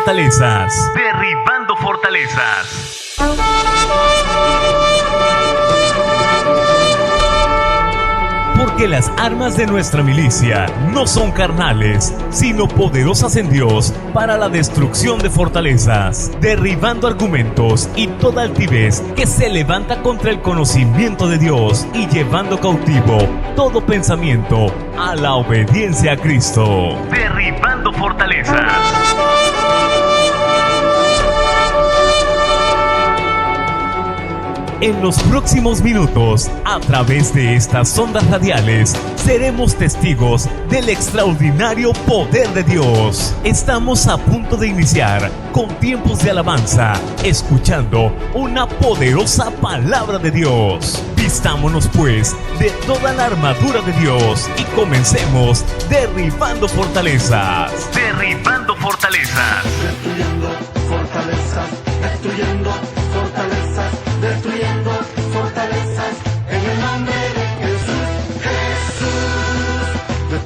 fortalezas. Derribando fortalezas. Porque las armas de nuestra milicia no son carnales, sino poderosas en Dios para la destrucción de fortalezas, derribando argumentos y toda altivez que se levanta contra el conocimiento de Dios y llevando cautivo todo pensamiento a la obediencia a Cristo. Derribando fortalezas. En los próximos minutos, a través de estas ondas radiales, seremos testigos del extraordinario poder de Dios. Estamos a punto de iniciar con tiempos de alabanza, escuchando una poderosa palabra de Dios. Vistámonos pues de toda la armadura de Dios y comencemos derribando fortalezas. Derribando fortalezas. Destruyendo fortalezas, destruyendo fortalezas, destruyendo fortalezas, en el nombre de Jesús, Jesús.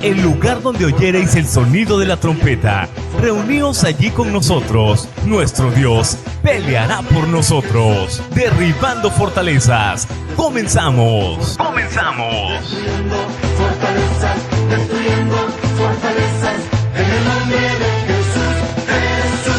El lugar donde oyereis el sonido de la trompeta, reuníos allí con nosotros. Nuestro Dios peleará por nosotros. Derribando fortalezas. Comenzamos. Comenzamos. Destruyendo fortalezas, destruyendo fortalezas, en el nombre de Jesús, Jesús.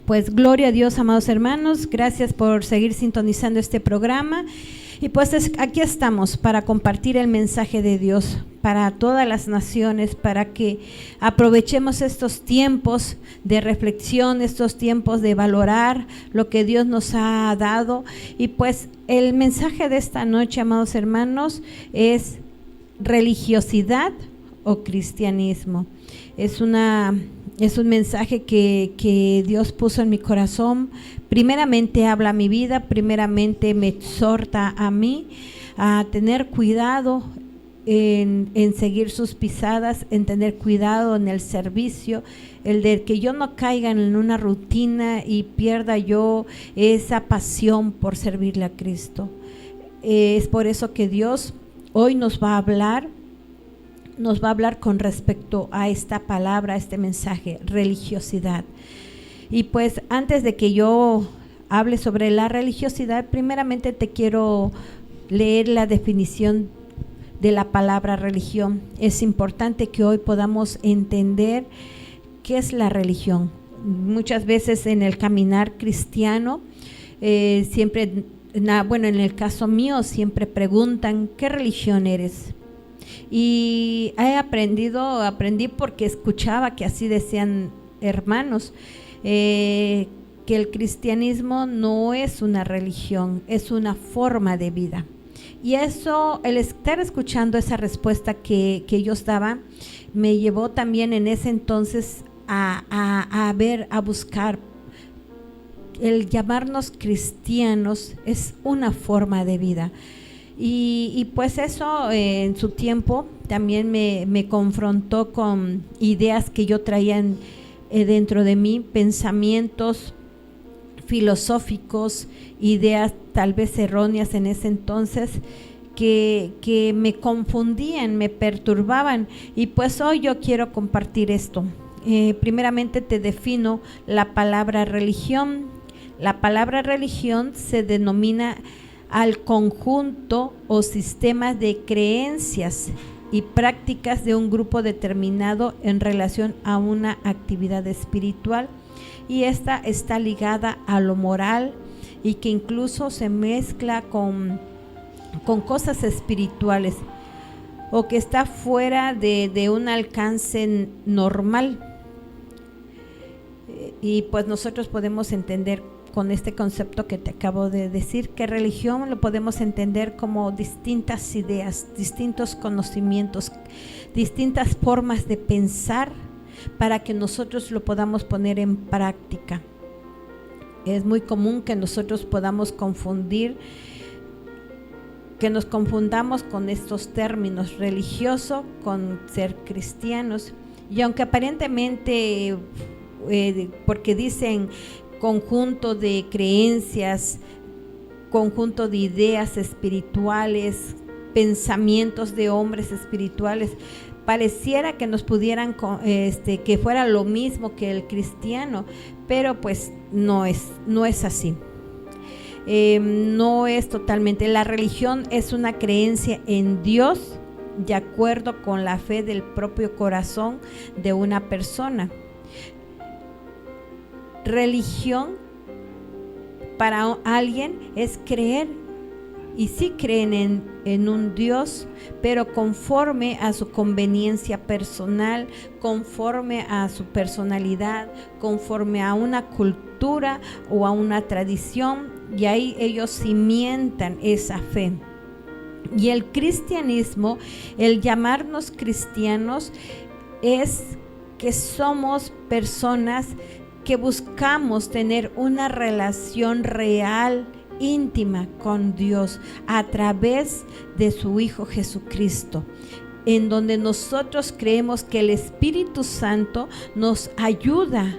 Pues gloria a Dios, amados hermanos, gracias por seguir sintonizando este programa. Y pues aquí estamos para compartir el mensaje de Dios para todas las naciones, para que aprovechemos estos tiempos de reflexión, estos tiempos de valorar lo que Dios nos ha dado. Y pues el mensaje de esta noche, amados hermanos, es religiosidad o cristianismo. Es un mensaje que Dios puso en mi corazón. Primeramente habla a mi vida, primeramente me exhorta a mí a tener cuidado en seguir sus pisadas, en tener cuidado en el servicio, el de que yo no caiga en una rutina y pierda yo esa pasión por servirle a Cristo. Es por eso que Dios hoy nos va a hablar con respecto a esta palabra, a este mensaje, religiosidad. Y pues antes de que yo hable sobre la religiosidad, primeramente te quiero leer la definición de la palabra religión. Es importante que hoy podamos entender qué es la religión. Muchas veces en el caminar cristiano, en el caso mío, siempre preguntan, ¿qué religión eres? Y aprendí porque escuchaba que así decían hermanos, que el cristianismo no es una religión, es una forma de vida. Y eso, el estar escuchando esa respuesta que ellos daban, me llevó también en ese entonces a buscar. El llamarnos cristianos es una forma de vida. Y pues eso en su tiempo también me confrontó con ideas que yo traía dentro de mí, pensamientos filosóficos, ideas tal vez erróneas en ese entonces que me confundían, me perturbaban. Y pues hoy yo quiero compartir esto. Primeramente te defino la palabra religión. La palabra religión se denomina al conjunto o sistema de creencias y prácticas de un grupo determinado en relación a una actividad espiritual, y esta está ligada a lo moral y que incluso se mezcla con cosas espirituales o que está fuera de un alcance normal. Y pues nosotros podemos entender con este concepto que te acabo de decir, que religión lo podemos entender como distintas ideas, distintos conocimientos, distintas formas de pensar para que nosotros lo podamos poner en práctica. Es muy común que nosotros podamos que nos confundamos con estos términos, religioso con ser cristianos. Y aunque aparentemente, porque dicen conjunto de creencias, conjunto de ideas espirituales, pensamientos de hombres espirituales. Pareciera que nos pudieran, que fuera lo mismo que el cristiano, pero pues no es así. No es totalmente. La religión es una creencia en Dios de acuerdo con la fe del propio corazón de una persona. Religión para alguien es creer, y sí creen en un Dios, pero conforme a su conveniencia personal, conforme a su personalidad, conforme a una cultura o a una tradición, y ahí ellos cimientan esa fe. Y el cristianismo, el llamarnos cristianos, es que somos personas que buscamos tener una relación real, íntima con Dios a través de su Hijo Jesucristo, en donde nosotros creemos que el Espíritu Santo nos ayuda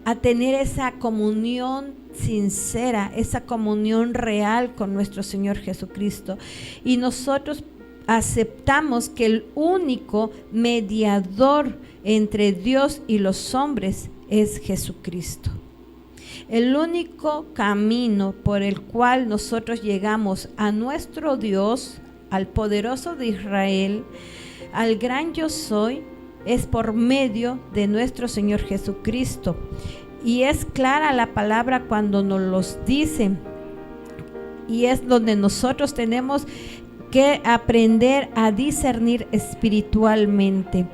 a tener esa comunión sincera, esa comunión real con nuestro Señor Jesucristo, y nosotros aceptamos que el único mediador entre Dios y los hombres es Jesucristo. El único camino por el cual nosotros llegamos a nuestro Dios, al poderoso de Israel, al gran yo soy, es por medio de nuestro Señor Jesucristo. Y es clara la palabra cuando nos los dice, y es donde nosotros tenemos que aprender a discernir espiritualmente.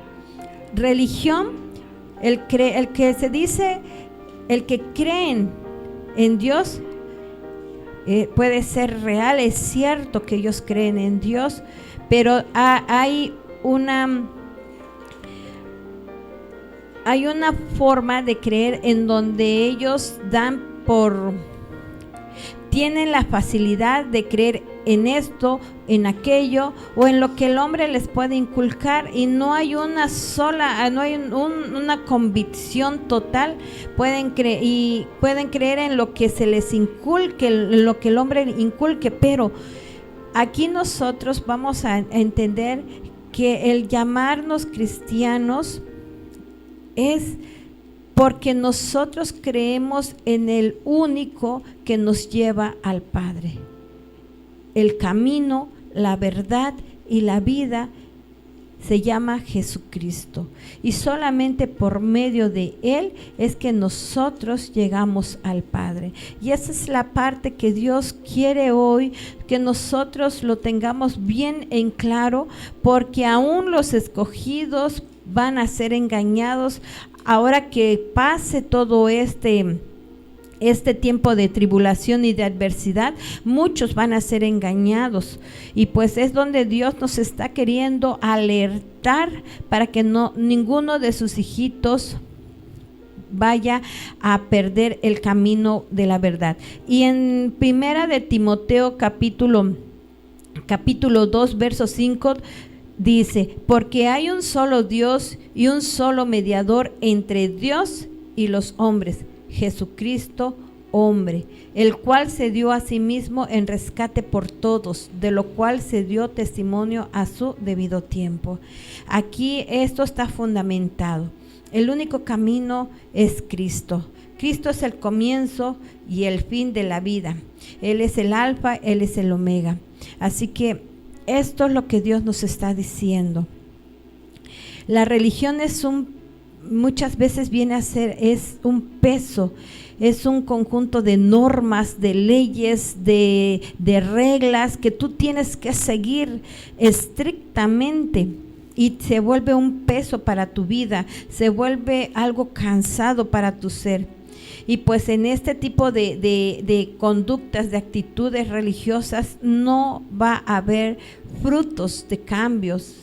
Religión, el que creen en Dios, puede ser real, es cierto que ellos creen en Dios, pero hay una forma de creer en donde ellos tienen la facilidad de creer en esto, en aquello, o en lo que el hombre les puede inculcar, y no hay una convicción total. Pueden creer en lo que se les inculque, en lo que el hombre inculque, pero aquí nosotros vamos a entender que el llamarnos cristianos es porque nosotros creemos en el único que nos lleva al Padre. El camino, la verdad y la vida se llama Jesucristo, y solamente por medio de Él es que nosotros llegamos al Padre. Y esa es la parte que Dios quiere hoy que nosotros lo tengamos bien en claro, porque aún los escogidos van a ser engañados. Ahora que pase todo este tiempo de tribulación y de adversidad, muchos van a ser engañados, y pues es donde Dios nos está queriendo alertar para que ninguno de sus hijitos vaya a perder el camino de la verdad. Y en Primera de Timoteo capítulo 2 verso 5 dice: porque hay un solo Dios y un solo mediador entre Dios y los hombres, Jesucristo hombre, el cual se dio a sí mismo en rescate por todos, de lo cual se dio testimonio a su debido tiempo. Aquí esto está fundamentado. El único camino es Cristo. Cristo es el comienzo y el fin de la vida. Él es el alfa, Él es el omega. Así que esto es lo que Dios nos está diciendo. La religión muchas veces viene a ser, es un peso, es un conjunto de normas, de leyes, de reglas que tú tienes que seguir estrictamente, y se vuelve un peso para tu vida, se vuelve algo cansado para tu ser. Y pues en este tipo de conductas, de actitudes religiosas, no va a haber frutos de cambios.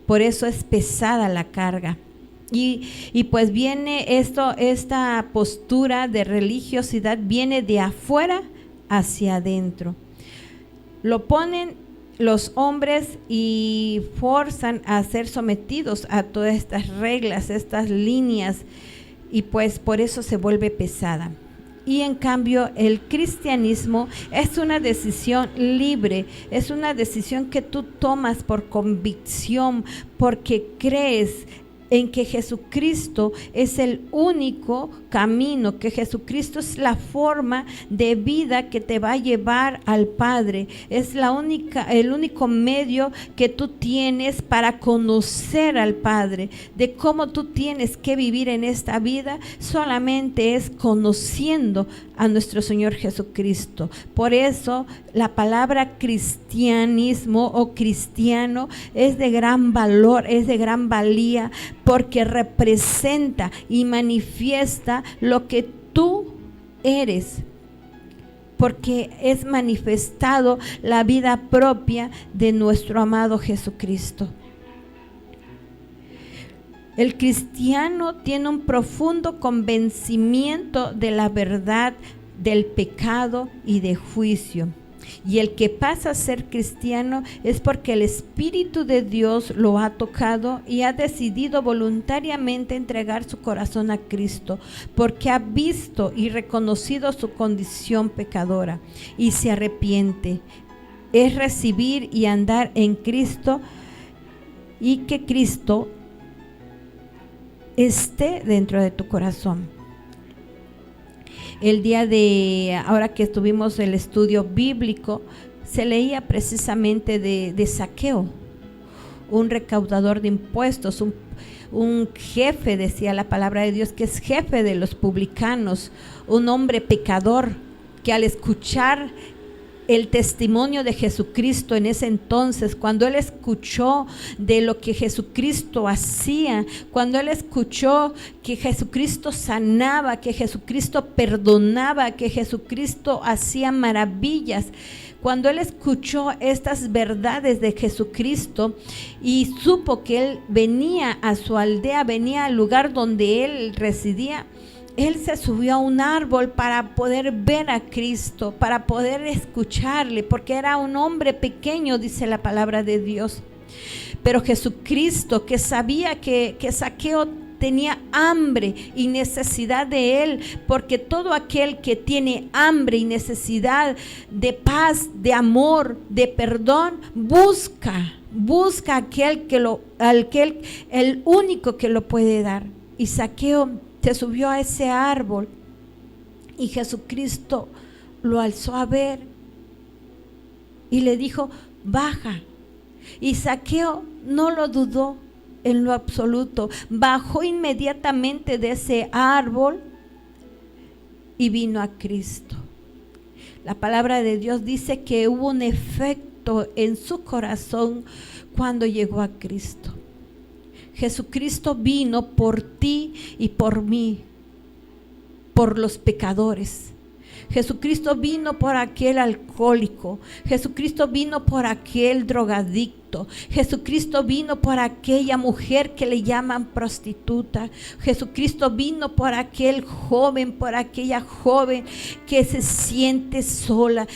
Por eso es pesada la carga. Y pues viene esta postura de religiosidad, viene de afuera hacia adentro. Lo ponen los hombres y forzan a ser sometidos a todas estas reglas, estas líneas, y pues por eso se vuelve pesada. Y en cambio el cristianismo es una decisión libre, es una decisión que tú tomas por convicción, porque crees en que Jesucristo es el único camino, que Jesucristo es la forma de vida que te va a llevar al Padre, es el único medio que tú tienes para conocer al Padre, de cómo tú tienes que vivir en esta vida, solamente es conociendo a nuestro Señor Jesucristo. Por eso la palabra cristianismo o cristiano es de gran valor, es de gran valía, porque representa y manifiesta lo que tú eres, porque es manifestado la vida propia de nuestro amado Jesucristo. El cristiano tiene un profundo convencimiento de la verdad, del pecado y de juicio. Y el que pasa a ser cristiano es porque el Espíritu de Dios lo ha tocado y ha decidido voluntariamente entregar su corazón a Cristo, porque ha visto y reconocido su condición pecadora y se arrepiente. Es recibir y andar en Cristo, y que Cristo esté dentro de tu corazón. El día de ahora que estuvimos el estudio bíblico, se leía precisamente de Zaqueo, un recaudador de impuestos, un jefe, decía la palabra de Dios, que es jefe de los publicanos, un hombre pecador que al escuchar el testimonio de Jesucristo en ese entonces, cuando él escuchó de lo que Jesucristo hacía, cuando él escuchó que Jesucristo sanaba, que Jesucristo perdonaba, que Jesucristo hacía maravillas, cuando él escuchó estas verdades de Jesucristo y supo que él venía a su aldea, venía al lugar donde él residía, él se subió a un árbol para poder ver a Cristo, para poder escucharle, porque era un hombre pequeño, dice la palabra de Dios. Pero Jesucristo, que sabía que Zaqueo tenía hambre y necesidad de él, porque todo aquel que tiene hambre y necesidad de paz, de amor, de perdón, busca el único que lo puede dar. Y Zaqueo se subió a ese árbol y Jesucristo lo alzó a ver y le dijo: baja. Y Zaqueo no lo dudó en lo absoluto, bajó inmediatamente de ese árbol y vino a Cristo. La palabra de Dios dice que hubo un efecto en su corazón cuando llegó a Cristo. Jesucristo vino por ti y por mí, por los pecadores. Jesucristo vino por aquel alcohólico. Jesucristo vino por aquel drogadicto. Jesucristo vino por aquella mujer que le llaman prostituta. Jesucristo vino por aquel joven, por aquella joven que se siente sola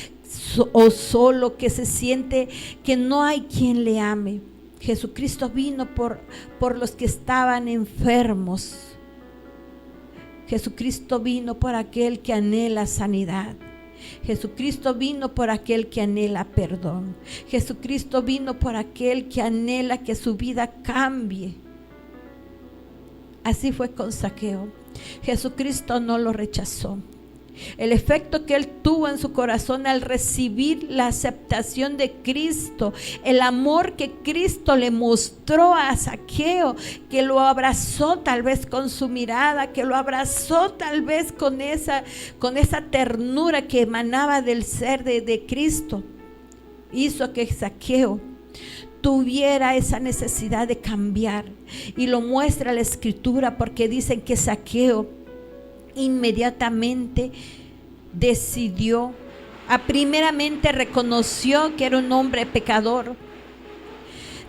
o solo, que se siente que no hay quien le ame. Jesucristo vino por los que estaban enfermos. Jesucristo vino por aquel que anhela sanidad. Jesucristo vino por aquel que anhela perdón. Jesucristo vino por aquel que anhela que su vida cambie. Así fue con Zaqueo. Jesucristo no lo rechazó. El efecto que él tuvo en su corazón al recibir la aceptación de Cristo, el amor que Cristo le mostró a Zaqueo, que lo abrazó tal vez con su mirada, que lo abrazó tal vez con esa ternura que emanaba del ser de Cristo, hizo que Zaqueo tuviera esa necesidad de cambiar. Y lo muestra la Escritura, porque dicen que Zaqueo inmediatamente decidió, primeramente reconoció que era un hombre pecador,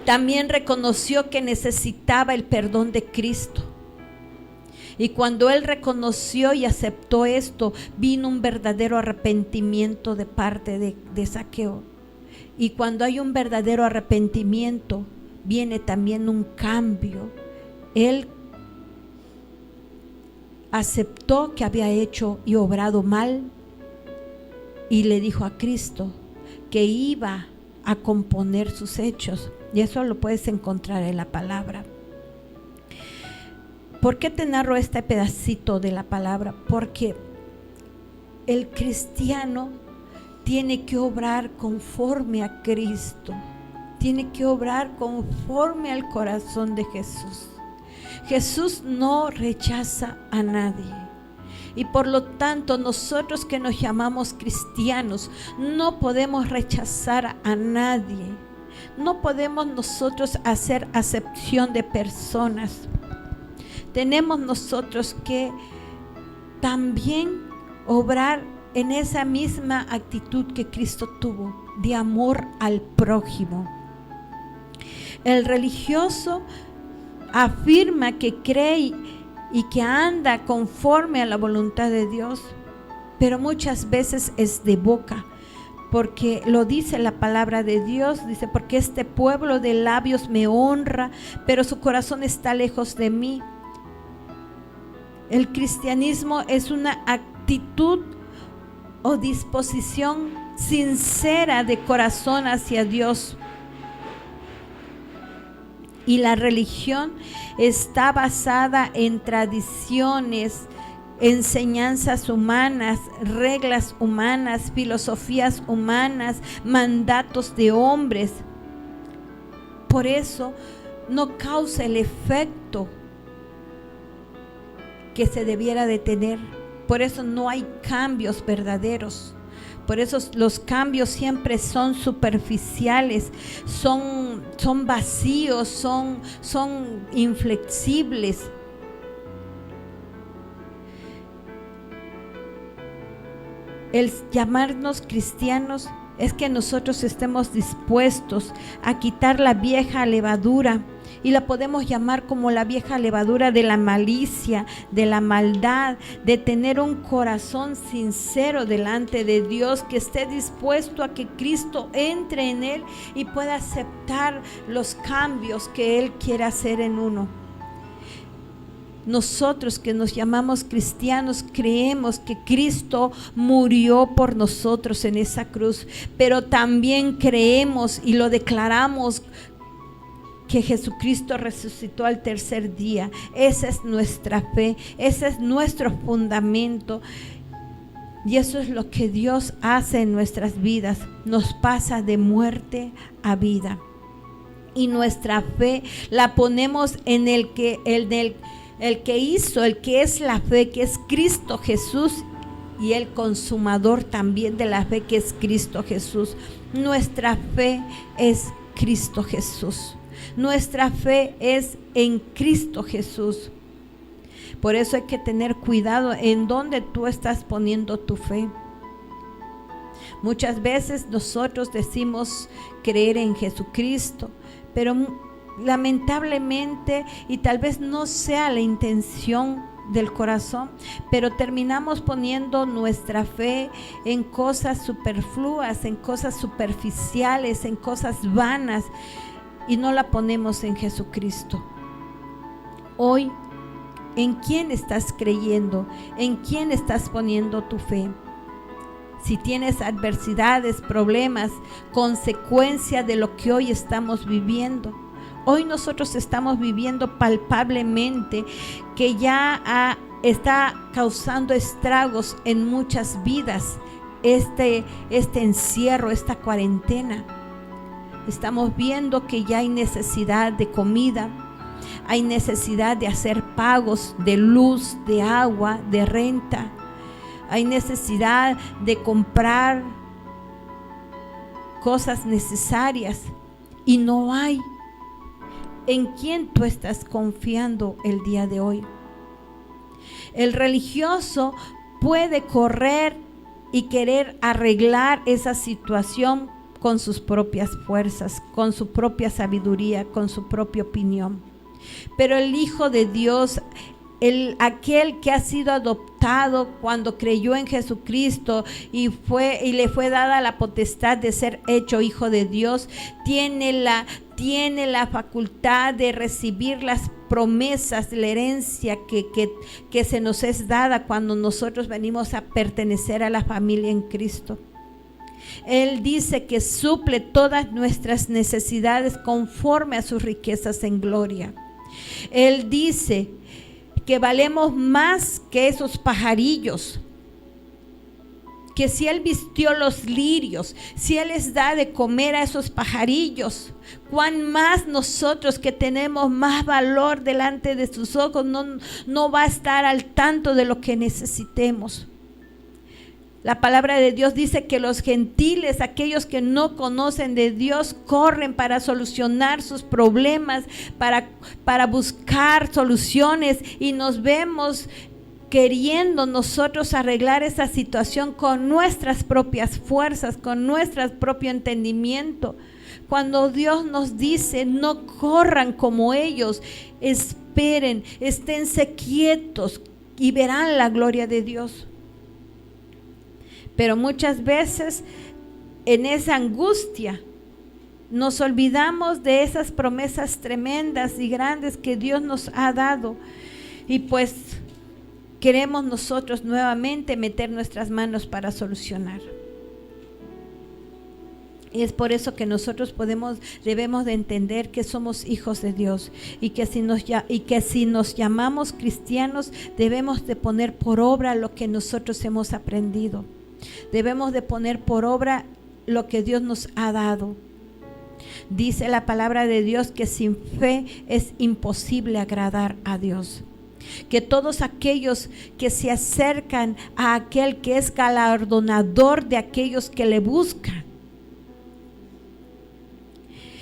también reconoció que necesitaba el perdón de Cristo. Y cuando él reconoció y aceptó esto, vino un verdadero arrepentimiento de parte de Zaqueo. Y cuando hay un verdadero arrepentimiento, viene también un cambio. Él aceptó que había hecho y obrado mal y le dijo a Cristo que iba a componer sus hechos. Y eso lo puedes encontrar en la palabra. ¿Por qué te narro este pedacito de la palabra? Porque el cristiano tiene que obrar conforme a Cristo. Tiene que obrar conforme al corazón de Jesús. Jesús no rechaza a nadie. Y por lo tanto, nosotros que nos llamamos cristianos, no podemos rechazar a nadie. No podemos nosotros hacer acepción de personas. Tenemos nosotros que también obrar en esa misma actitud que Cristo tuvo, de amor al prójimo. El religioso afirma que cree y que anda conforme a la voluntad de Dios, pero muchas veces es de boca, porque lo dice la palabra de Dios, dice, porque este pueblo de labios me honra, pero su corazón está lejos de mí. El cristianismo es una actitud o disposición sincera de corazón hacia Dios. Y la religión está basada en tradiciones, enseñanzas humanas, reglas humanas, filosofías humanas, mandatos de hombres. Por eso no causa el efecto que se debiera de tener. Por eso no hay cambios verdaderos. Por eso los cambios siempre son superficiales, son vacíos, son inflexibles. El llamarnos cristianos es que nosotros estemos dispuestos a quitar la vieja levadura, y la podemos llamar como la vieja levadura de la malicia, de la maldad, de tener un corazón sincero delante de Dios, que esté dispuesto a que Cristo entre en él y pueda aceptar los cambios que Él quiere hacer en uno. Nosotros que nos llamamos cristianos creemos que Cristo murió por nosotros en esa cruz, pero también creemos y lo declaramos que Jesucristo resucitó al tercer día. Esa es nuestra fe, ese es nuestro fundamento, y eso es lo que Dios hace en nuestras vidas, nos pasa de muerte a vida, y nuestra fe la ponemos en el que hizo, el que es la fe, que es Cristo Jesús, y el consumador también de la fe, que es Cristo Jesús. Nuestra fe es Cristo Jesús. Nuestra fe es en Cristo Jesús. Por eso hay que tener cuidado en dónde tú estás poniendo tu fe. Muchas veces nosotros decimos creer en Jesucristo, pero lamentablemente, y tal vez no sea la intención del corazón, pero terminamos poniendo nuestra fe en cosas superfluas, en cosas superficiales, en cosas vanas, y no la ponemos en Jesucristo. Hoy, ¿en quién estás creyendo? ¿En quién estás poniendo tu fe? Si tienes adversidades, problemas, consecuencia de lo que hoy estamos viviendo. Hoy nosotros estamos viviendo palpablemente que ya está causando estragos en muchas vidas este encierro, esta cuarentena. Estamos viendo que ya hay necesidad de comida, hay necesidad de hacer pagos de luz, de agua, de renta. Hay necesidad de comprar cosas necesarias y no hay. ¿En quién tú estás confiando el día de hoy? El religioso puede correr y querer arreglar esa situación con sus propias fuerzas, con su propia sabiduría, con su propia opinión. Pero el Hijo de Dios, aquel que ha sido adoptado cuando creyó en Jesucristo y le fue dada la potestad de ser hecho hijo de Dios, tiene la facultad de recibir las promesas, la herencia que se nos es dada cuando nosotros venimos a pertenecer a la familia en Cristo. Él dice que suple todas nuestras necesidades conforme a sus riquezas en gloria. Él dice que valemos más que esos pajarillos, que si Él vistió los lirios, si Él les da de comer a esos pajarillos, cuán más nosotros que tenemos más valor delante de sus ojos no va a estar al tanto de lo que necesitemos. La palabra de Dios dice que los gentiles, aquellos que no conocen de Dios, corren para solucionar sus problemas, para buscar soluciones, y nos vemos queriendo nosotros arreglar esa situación con nuestras propias fuerzas, con nuestro propio entendimiento. Cuando Dios nos dice, no corran como ellos, esperen, esténse quietos y verán la gloria de Dios. Pero muchas veces en esa angustia nos olvidamos de esas promesas tremendas y grandes que Dios nos ha dado, y pues queremos nosotros nuevamente meter nuestras manos para solucionar. Y es por eso que nosotros debemos de entender que somos hijos de Dios, y que si nos llamamos cristianos, debemos de poner por obra lo que nosotros hemos aprendido. Debemos de poner por obra lo que Dios nos ha dado. Dice la palabra de Dios que sin fe es imposible agradar a Dios. Que todos aquellos que se acercan a aquel que es galardonador de aquellos que le buscan,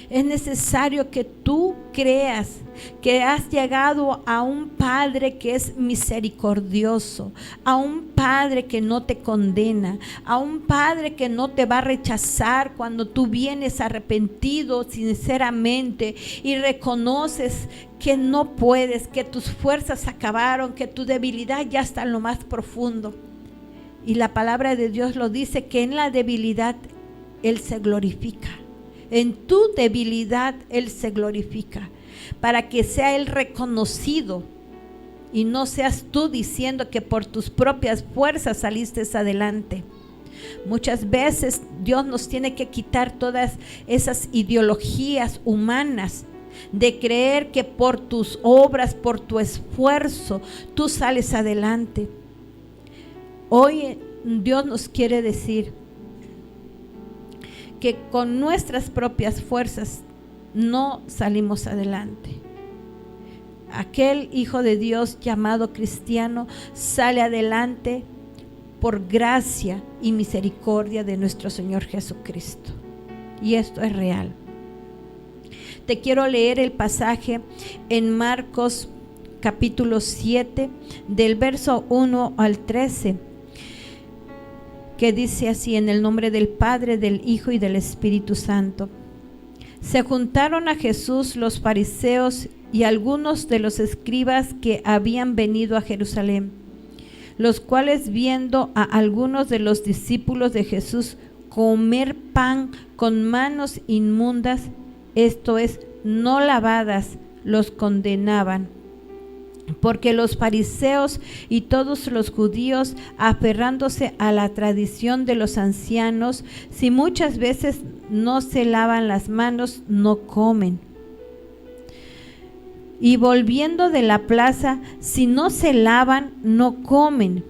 es necesario que tú creas que has llegado a un Padre que es misericordioso, a un Padre que no te condena, a un Padre que no te va a rechazar cuando tú vienes arrepentido sinceramente y reconoces que no puedes, que tus fuerzas acabaron, que tu debilidad ya está en lo más profundo. Y la palabra de Dios lo dice, que en la debilidad Él se glorifica. En tu debilidad Él se glorifica, para que sea Él reconocido y no seas tú diciendo que por tus propias fuerzas saliste adelante. Muchas veces Dios nos tiene que quitar todas esas ideologías humanas de creer que por tus obras, por tu esfuerzo, tú sales adelante. Hoy Dios nos quiere decir que con nuestras propias fuerzas no salimos adelante. Aquel hijo de Dios llamado cristiano sale adelante por gracia y misericordia de nuestro Señor Jesucristo. Y esto es real. Te quiero leer el pasaje en Marcos capítulo 7, del verso 1 al 13. Que dice así: en el nombre del Padre, del Hijo y del Espíritu Santo. Se juntaron a Jesús los fariseos y algunos de los escribas que habían venido a Jerusalén, los cuales, viendo a algunos de los discípulos de Jesús comer pan con manos inmundas, esto es, no lavadas, los condenaban. Porque los fariseos y todos los judíos, aferrándose a la tradición de los ancianos, si muchas veces no se lavan las manos, no comen. Y volviendo de la plaza, si no se lavan, no comen.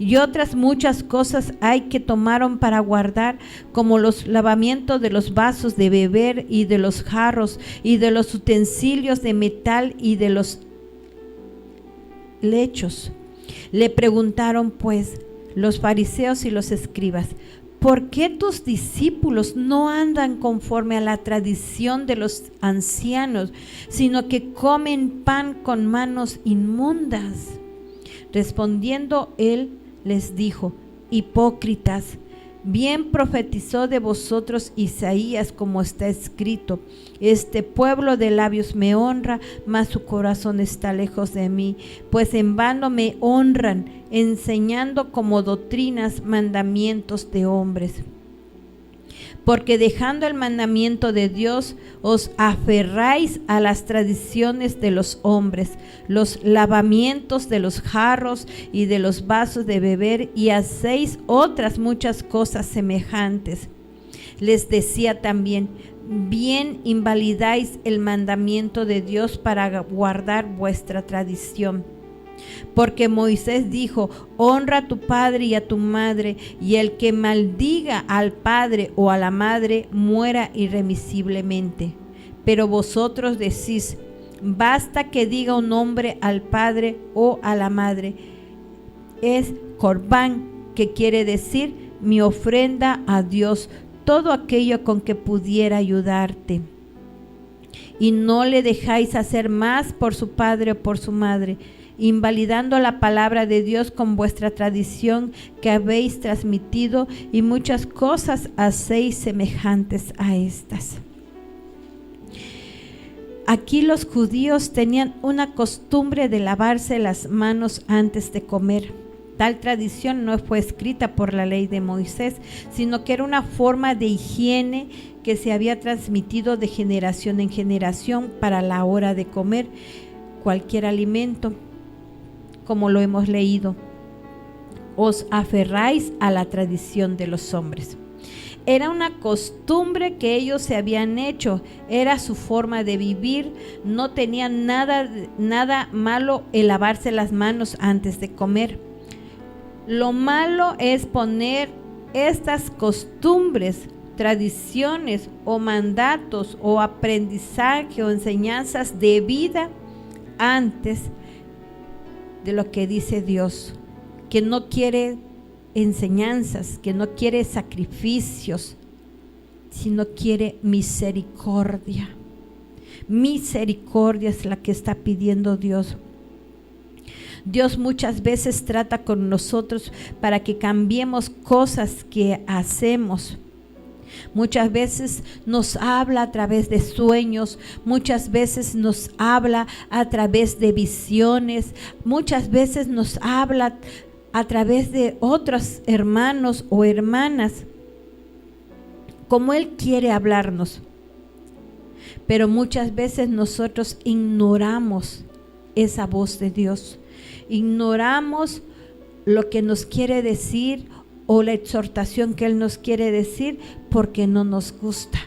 Y otras muchas cosas hay que tomaron para guardar, como los lavamientos de los vasos de beber y de los jarros y de los utensilios de metal y de los lechos. Le preguntaron pues los fariseos y los escribas: ¿por qué tus discípulos no andan conforme a la tradición de los ancianos, sino que comen pan con manos inmundas? Respondiendo él les dijo: hipócritas, bien profetizó de vosotros Isaías, como está escrito: este pueblo de labios me honra, mas su corazón está lejos de mí, pues en vano me honran, enseñando como doctrinas mandamientos de hombres. porque dejando el mandamiento de Dios, os aferráis a las tradiciones de los hombres, los lavamientos de los jarros y de los vasos de beber, y hacéis otras muchas cosas semejantes. Les decía también: bien invalidáis el mandamiento de Dios para guardar vuestra tradición. Porque Moisés dijo: honra a tu padre y a tu madre, y el que maldiga al padre o a la madre muera irremisiblemente. Pero vosotros decís: basta que diga un hombre al padre o a la madre. Es corbán, que quiere decir mi ofrenda a Dios, todo aquello con que pudiera ayudarte. Y no le dejáis hacer más por su padre o por su madre, invalidando la palabra de Dios con vuestra tradición que habéis transmitido, y muchas cosas hacéis semejantes a estas. Aquí los judíos tenían una costumbre de lavarse las manos antes de comer. Tal tradición no fue escrita por la ley de Moisés, sino que era una forma de higiene que se había transmitido de generación en generación para la hora de comer cualquier alimento, como lo hemos leído. Os aferráis a la tradición de los hombres. Era una costumbre que ellos se habían hecho, era su forma de vivir, no tenía nada malo el lavarse las manos antes de comer. Lo malo es poner estas costumbres, tradiciones o mandatos o aprendizaje o enseñanzas de vida antes de lo que dice Dios, que no quiere enseñanzas, que no quiere sacrificios, sino quiere misericordia. Misericordia es la que está pidiendo Dios. Dios muchas veces trata con nosotros para que cambiemos cosas que hacemos. Muchas veces nos habla a través de sueños, muchas veces nos habla a través de visiones, muchas veces nos habla a través de otros hermanos o hermanas, como Él quiere hablarnos. Pero muchas veces nosotros ignoramos esa voz de Dios. Ignoramos lo que nos quiere decir o la exhortación que Él nos quiere decir porque no nos gusta.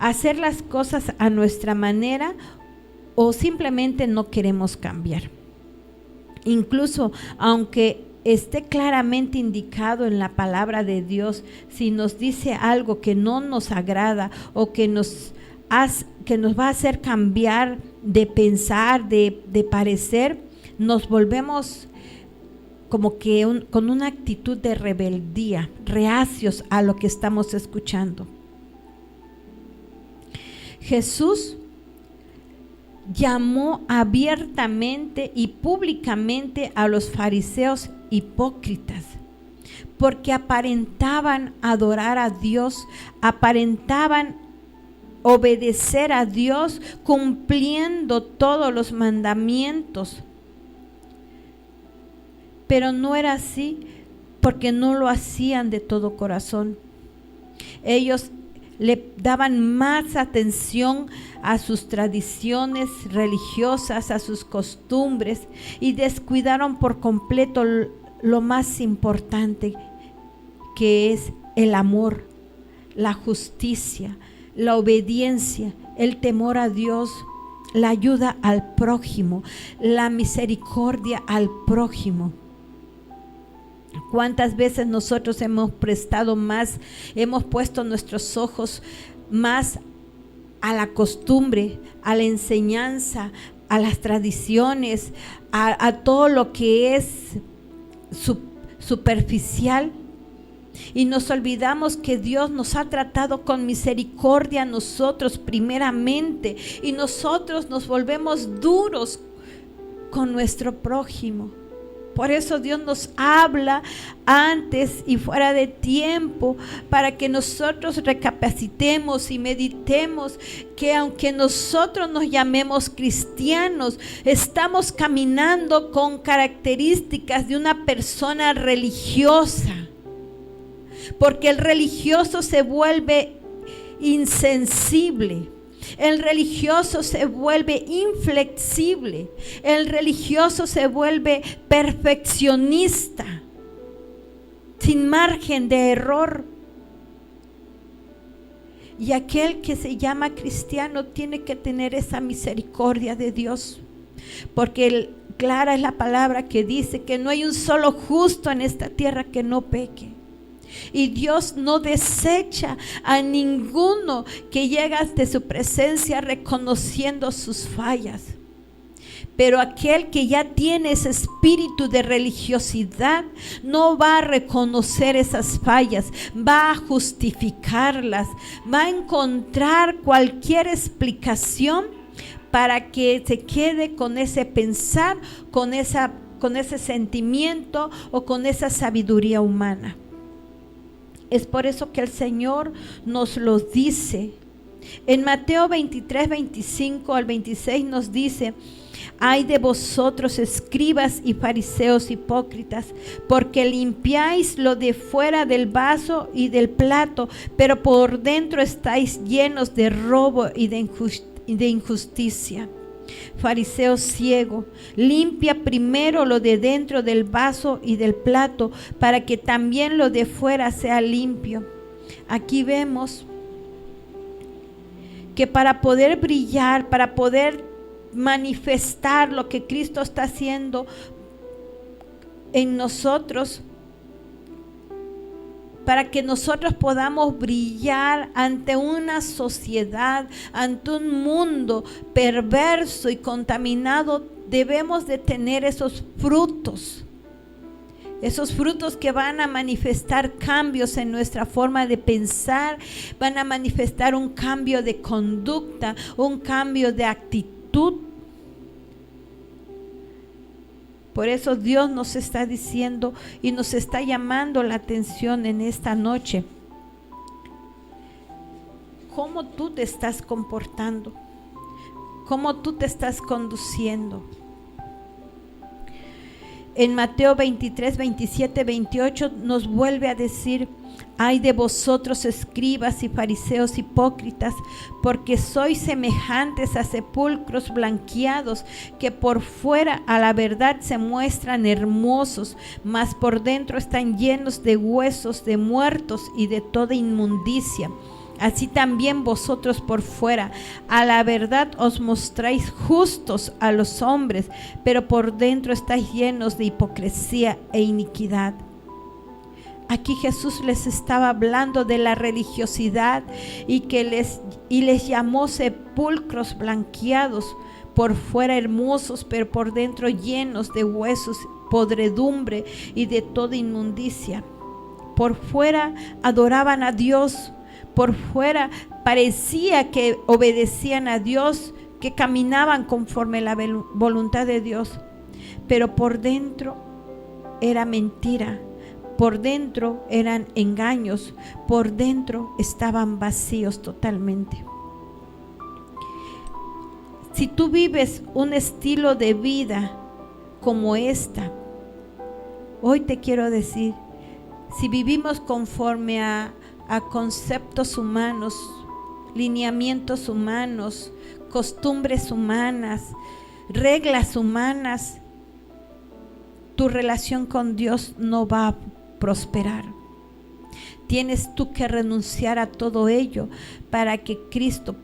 Hacer las cosas a nuestra manera o simplemente no queremos cambiar. Incluso aunque esté claramente indicado en la palabra de Dios, si nos dice algo que no nos agrada o que nos va a hacer cambiar de pensar, de parecer, nos volvemos como que con una actitud de rebeldía, reacios a lo que estamos escuchando. Jesús llamó abiertamente y públicamente a los fariseos hipócritas, porque aparentaban adorar a Dios, aparentaban obedecer a Dios, cumpliendo todos los mandamientos. Pero no era así, porque no lo hacían de todo corazón. Ellos le daban más atención a sus tradiciones religiosas, a sus costumbres, y descuidaron por completo lo más importante, que es el amor, la justicia, la obediencia, el temor a Dios, la ayuda al prójimo, la misericordia al prójimo. ¿Cuántas veces nosotros hemos puesto nuestros ojos más a la costumbre, a la enseñanza, a las tradiciones, a todo lo que es superficial? Y nos olvidamos que Dios nos ha tratado con misericordia a nosotros primeramente, y nosotros nos volvemos duros con nuestro prójimo. Por eso Dios nos habla antes y fuera de tiempo, para que nosotros recapacitemos y meditemos que aunque nosotros nos llamemos cristianos, estamos caminando con características de una persona religiosa. porque el religioso se vuelve insensible. El religioso se vuelve inflexible. El religioso se vuelve perfeccionista, sin margen de error. Y aquel que se llama cristiano tiene que tener esa misericordia de Dios, porque clara es la palabra que dice que no hay un solo justo en esta tierra que no peque. Y Dios no desecha a ninguno que llega ante su presencia reconociendo sus fallas. Pero aquel que ya tiene ese espíritu de religiosidad no va a reconocer esas fallas, va a justificarlas, va a encontrar cualquier explicación para que se quede con ese pensar, con ese sentimiento o con esa sabiduría humana. Es por eso que el Señor nos lo dice. En Mateo 23, 25 al 26 nos dice: ay de vosotros, escribas y fariseos hipócritas, porque limpiáis lo de fuera del vaso y del plato, pero por dentro estáis llenos de robo y de injusticia. Fariseo ciego, limpia primero lo de dentro del vaso y del plato, para que también lo de fuera sea limpio. Aquí vemos que para poder brillar, para poder manifestar lo que Cristo está haciendo en nosotros, para que nosotros podamos brillar ante una sociedad, ante un mundo perverso y contaminado, debemos de tener esos frutos que van a manifestar cambios en nuestra forma de pensar, van a manifestar un cambio de conducta, un cambio de actitud. Por eso Dios nos está diciendo y nos está llamando la atención en esta noche. ¿Cómo tú te estás comportando? ¿Cómo tú te estás conduciendo? En Mateo 23, 27, 28 nos vuelve a decir: ay de vosotros, escribas y fariseos hipócritas, porque sois semejantes a sepulcros blanqueados, que por fuera a la verdad se muestran hermosos, mas por dentro están llenos de huesos de muertos y de toda inmundicia. Así también vosotros por fuera a la verdad os mostráis justos a los hombres, pero por dentro estáis llenos de hipocresía e iniquidad. Aquí Jesús les estaba hablando de la religiosidad y les llamó sepulcros blanqueados, por fuera hermosos, pero por dentro llenos de huesos, podredumbre y de toda inmundicia. Por fuera adoraban a Dios, por fuera parecía que obedecían a Dios, que caminaban conforme a la voluntad de Dios, pero por dentro era mentira. Por dentro eran engaños, por dentro estaban vacíos totalmente. Si tú vives un estilo de vida como esta, hoy te quiero decir, si vivimos conforme a conceptos humanos, lineamientos humanos, costumbres humanas, reglas humanas, tu relación con Dios no va a prosperar. Tienes tú que renunciar a todo ello para que Cristo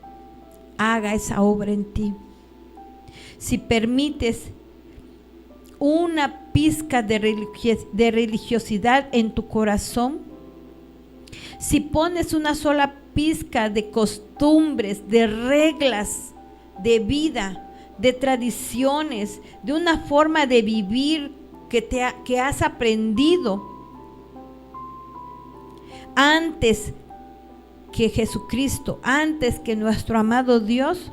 haga esa obra en ti. Si permites una pizca de religiosidad en tu corazón, si pones una sola pizca de costumbres, de reglas de vida, de tradiciones, de una forma de vivir que has aprendido antes que Jesucristo, antes que nuestro amado Dios,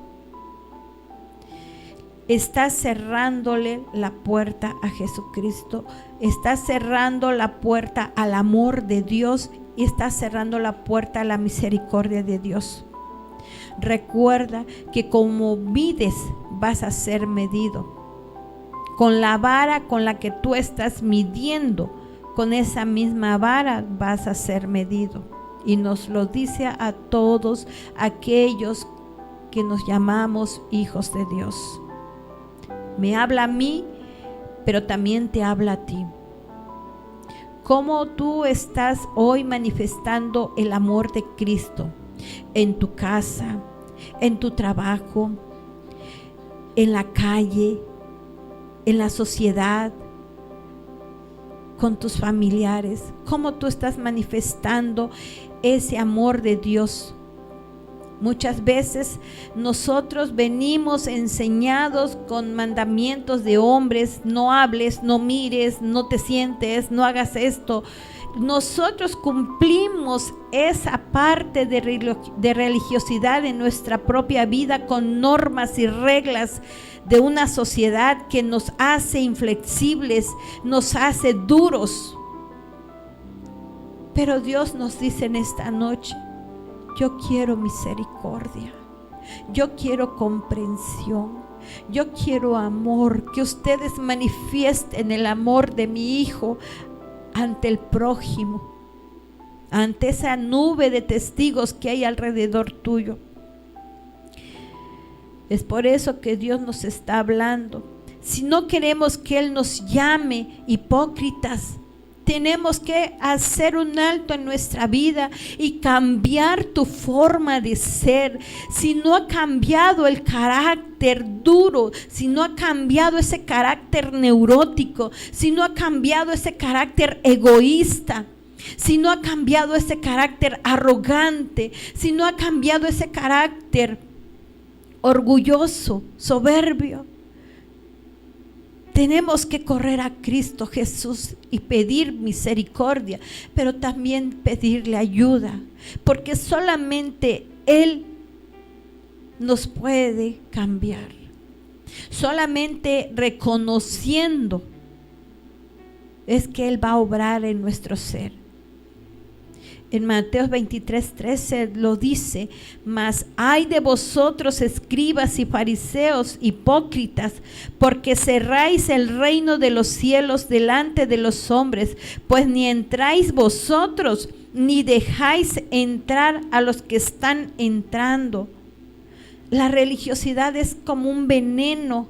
estás cerrándole la puerta a Jesucristo, estás cerrando la puerta al amor de Dios y estás cerrando la puerta a la misericordia de Dios. Recuerda que como mides vas a ser medido. Con la vara con la que tú estás midiendo con esa misma vara vas a ser medido. Y nos lo dice a todos aquellos que nos llamamos hijos de Dios. Me habla a mí, pero también te habla a ti. ¿Cómo tú estás hoy manifestando el amor de Cristo en tu casa, en tu trabajo, en la calle, en la sociedad, con tus familiares? ¿Cómo tú estás manifestando ese amor de Dios? Muchas veces nosotros venimos enseñados con mandamientos de hombres: no hables, no mires, no te sientes, no hagas esto. Nosotros cumplimos esa parte de religiosidad en nuestra propia vida con normas y reglas de una sociedad que nos hace inflexibles, nos hace duros. Pero Dios nos dice en esta noche: yo quiero misericordia, yo quiero comprensión, yo quiero amor, que ustedes manifiesten el amor de mi Hijo ante el prójimo, ante esa nube de testigos que hay alrededor tuyo. Es por eso que Dios nos está hablando. Si no queremos que Él nos llame hipócritas, tenemos que hacer un alto en nuestra vida y cambiar tu forma de ser. Si no ha cambiado el carácter duro, si no ha cambiado ese carácter neurótico, si no ha cambiado ese carácter egoísta, si no ha cambiado ese carácter arrogante, si no ha cambiado ese carácter orgulloso, soberbio, tenemos que correr a Cristo Jesús y pedir misericordia, pero también pedirle ayuda, porque solamente Él nos puede cambiar. Solamente reconociendo es que Él va a obrar en nuestro ser. En Mateo 23:13 lo dice: mas ay de vosotros, escribas y fariseos hipócritas, porque cerráis el reino de los cielos delante de los hombres, pues ni entráis vosotros, ni dejáis entrar a los que están entrando. La religiosidad es como un veneno,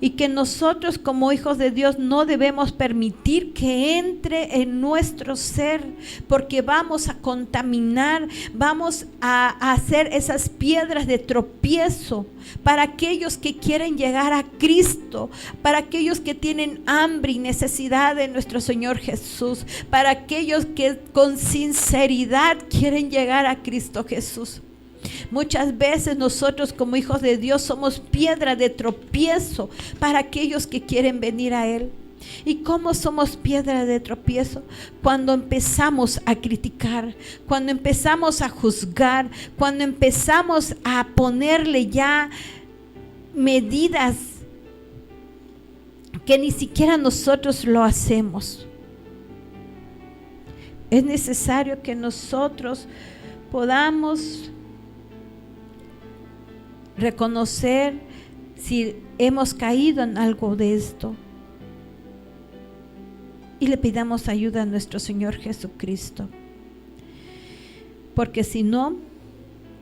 y que nosotros como hijos de Dios no debemos permitir que entre en nuestro ser, porque vamos a contaminar, vamos a hacer esas piedras de tropiezo para aquellos que quieren llegar a Cristo, para aquellos que tienen hambre y necesidad de nuestro Señor Jesús, para aquellos que con sinceridad quieren llegar a Cristo Jesús. Muchas veces nosotros como hijos de Dios somos piedra de tropiezo para aquellos que quieren venir a Él. ¿Y cómo somos piedra de tropiezo? Cuando empezamos a criticar, cuando empezamos a juzgar, cuando empezamos a ponerle ya medidas que ni siquiera nosotros lo hacemos. Es necesario que nosotros podamos reconocer si hemos caído en algo de esto y le pidamos ayuda a nuestro Señor Jesucristo, porque si no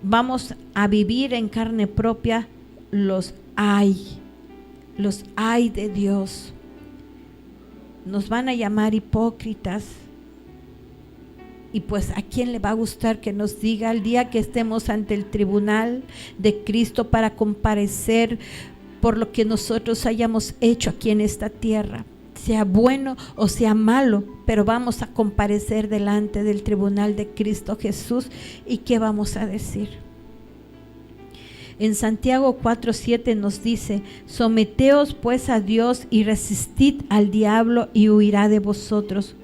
vamos a vivir en carne propia los ay de Dios. Nos van a llamar hipócritas. Y pues ¿a quién le va a gustar que nos diga el día que estemos ante el tribunal de Cristo para comparecer por lo que nosotros hayamos hecho aquí en esta tierra? Sea bueno o sea malo, pero vamos a comparecer delante del tribunal de Cristo Jesús. ¿Y qué vamos a decir? En Santiago 4:7 nos dice: someteos pues a Dios y resistid al diablo y huirá de vosotros.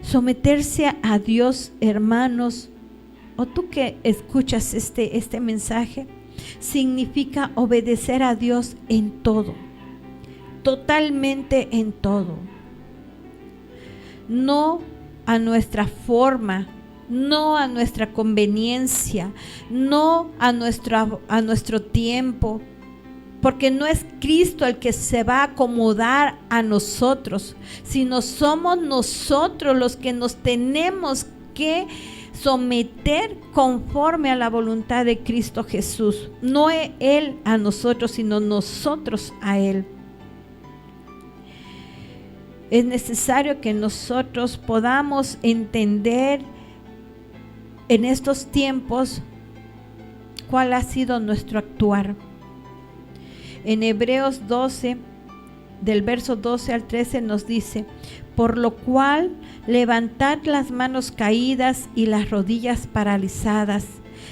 Someterse a Dios, hermanos, o tú que escuchas este mensaje, significa obedecer a Dios en todo, totalmente en todo. No a nuestra forma, no a nuestra conveniencia, no a nuestro tiempo, Porque no es Cristo el que se va a acomodar a nosotros, sino somos nosotros los que nos tenemos que someter conforme a la voluntad de Cristo Jesús. No es Él a nosotros, sino nosotros a Él. Es necesario que nosotros podamos entender en estos tiempos cuál ha sido nuestro actuar. En Hebreos 12, del verso 12 al 13 nos dice: por lo cual levantad las manos caídas y las rodillas paralizadas,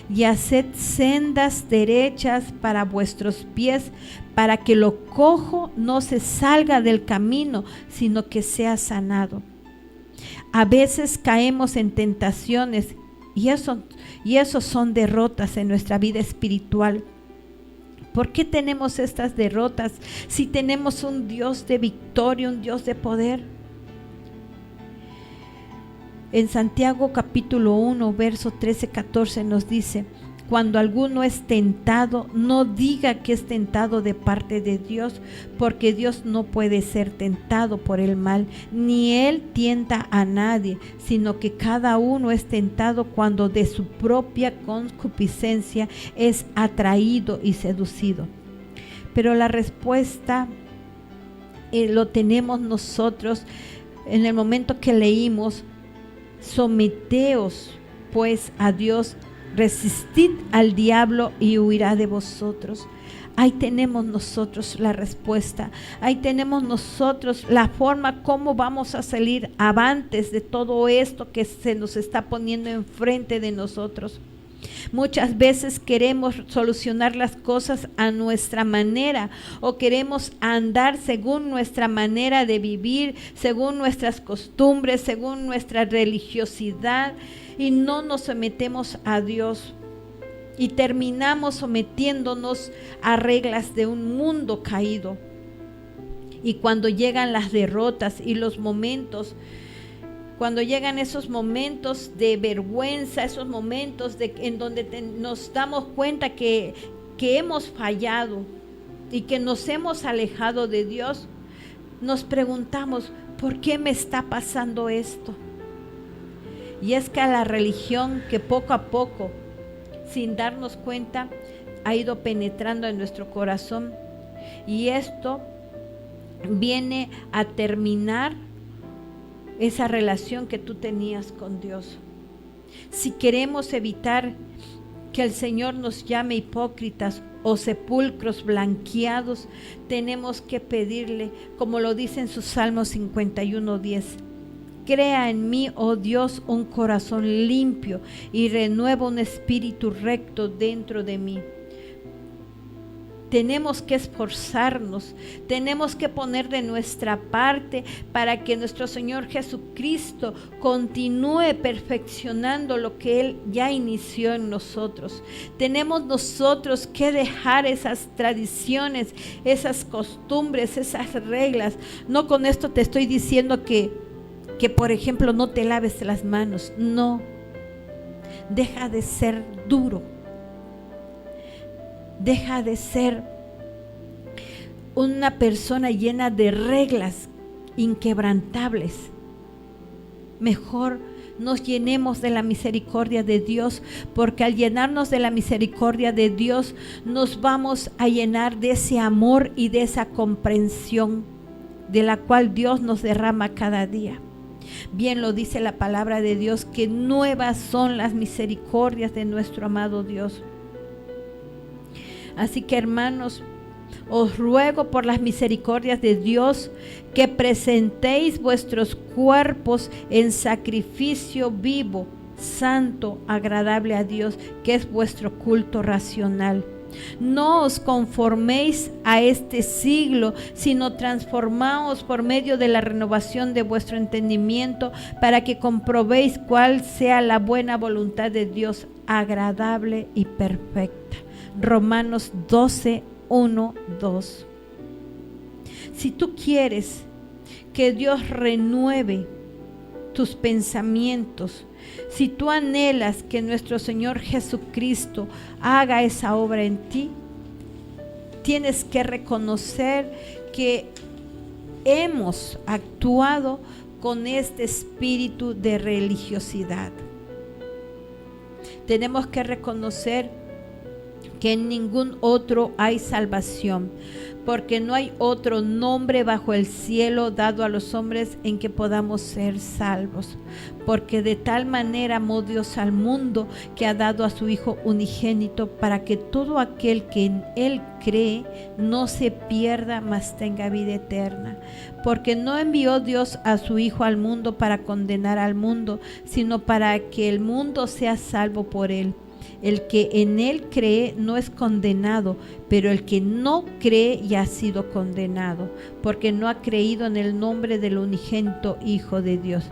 y haced sendas derechas para vuestros pies, para que lo cojo no se salga del camino, sino que sea sanado. A veces caemos en tentaciones y eso son derrotas en nuestra vida espiritual. ¿Por qué tenemos estas derrotas si tenemos un Dios de victoria, un Dios de poder? En Santiago capítulo 1, verso 13-14 nos dice: cuando alguno es tentado, no diga que es tentado de parte de Dios, porque Dios no puede ser tentado por el mal, ni Él tienta a nadie, sino que cada uno es tentado cuando de su propia concupiscencia es atraído y seducido. Pero la respuesta lo tenemos nosotros en el momento que leímos: someteos pues a Dios, resistid al diablo y huirá de vosotros. Ahí tenemos nosotros la respuesta. Ahí tenemos nosotros la forma como vamos a salir avantes de todo esto que se nos está poniendo enfrente de nosotros. Muchas veces queremos solucionar las cosas a nuestra manera, o queremos andar según nuestra manera de vivir, según nuestras costumbres, según nuestra religiosidad, y no nos sometemos a Dios. Y terminamos sometiéndonos a reglas de un mundo caído. Y cuando llegan las derrotas y los momentos, cuando llegan esos momentos de vergüenza, esos momentos en donde nos damos cuenta que hemos fallado y que nos hemos alejado de Dios, nos preguntamos: ¿por qué me está pasando esto? Y es que a la religión, que poco a poco, sin darnos cuenta, ha ido penetrando en nuestro corazón, y esto viene a terminar esa relación que tú tenías con Dios. Si queremos evitar que el Señor nos llame hipócritas o sepulcros blanqueados, tenemos que pedirle, como lo dice en su Salmo 51:10: crea en mí, oh Dios, un corazón limpio y renueva un espíritu recto dentro de mí. Tenemos que esforzarnos, tenemos que poner de nuestra parte para que nuestro Señor Jesucristo continúe perfeccionando lo que Él ya inició en nosotros. Tenemos nosotros que dejar esas tradiciones, esas costumbres, esas reglas. No con esto te estoy diciendo que por ejemplo no te laves las manos, no. Deja de ser duro. Deja de ser una persona llena de reglas inquebrantables. Mejor nos llenemos de la misericordia de Dios, porque al llenarnos de la misericordia de Dios nos vamos a llenar de ese amor y de esa comprensión de la cual Dios nos derrama cada día. Bien lo dice la palabra de Dios, que nuevas son las misericordias de nuestro amado Dios. Así que, hermanos, os ruego por las misericordias de Dios que presentéis vuestros cuerpos en sacrificio vivo, santo, agradable a Dios, que es vuestro culto racional. No os conforméis a este siglo, sino transformaos por medio de la renovación de vuestro entendimiento, para que comprobéis cuál sea la buena voluntad de Dios, agradable y perfecta. Romanos 12, 1, 2. Si tú quieres que Dios renueve tus pensamientos, si tú anhelas que nuestro Señor Jesucristo haga esa obra en ti, tienes que reconocer que hemos actuado con este espíritu de religiosidad. Tenemos que reconocer que en ningún otro hay salvación, porque no hay otro nombre bajo el cielo dado a los hombres en que podamos ser salvos. Porque de tal manera amó Dios al mundo, que ha dado a su Hijo unigénito, para que todo aquel que en Él cree no se pierda, mas tenga vida eterna. Porque no envió Dios a su Hijo al mundo para condenar al mundo, sino para que el mundo sea salvo por Él. El que en Él cree no es condenado, pero el que no cree ya ha sido condenado, porque no ha creído en el nombre del unigénito Hijo de Dios.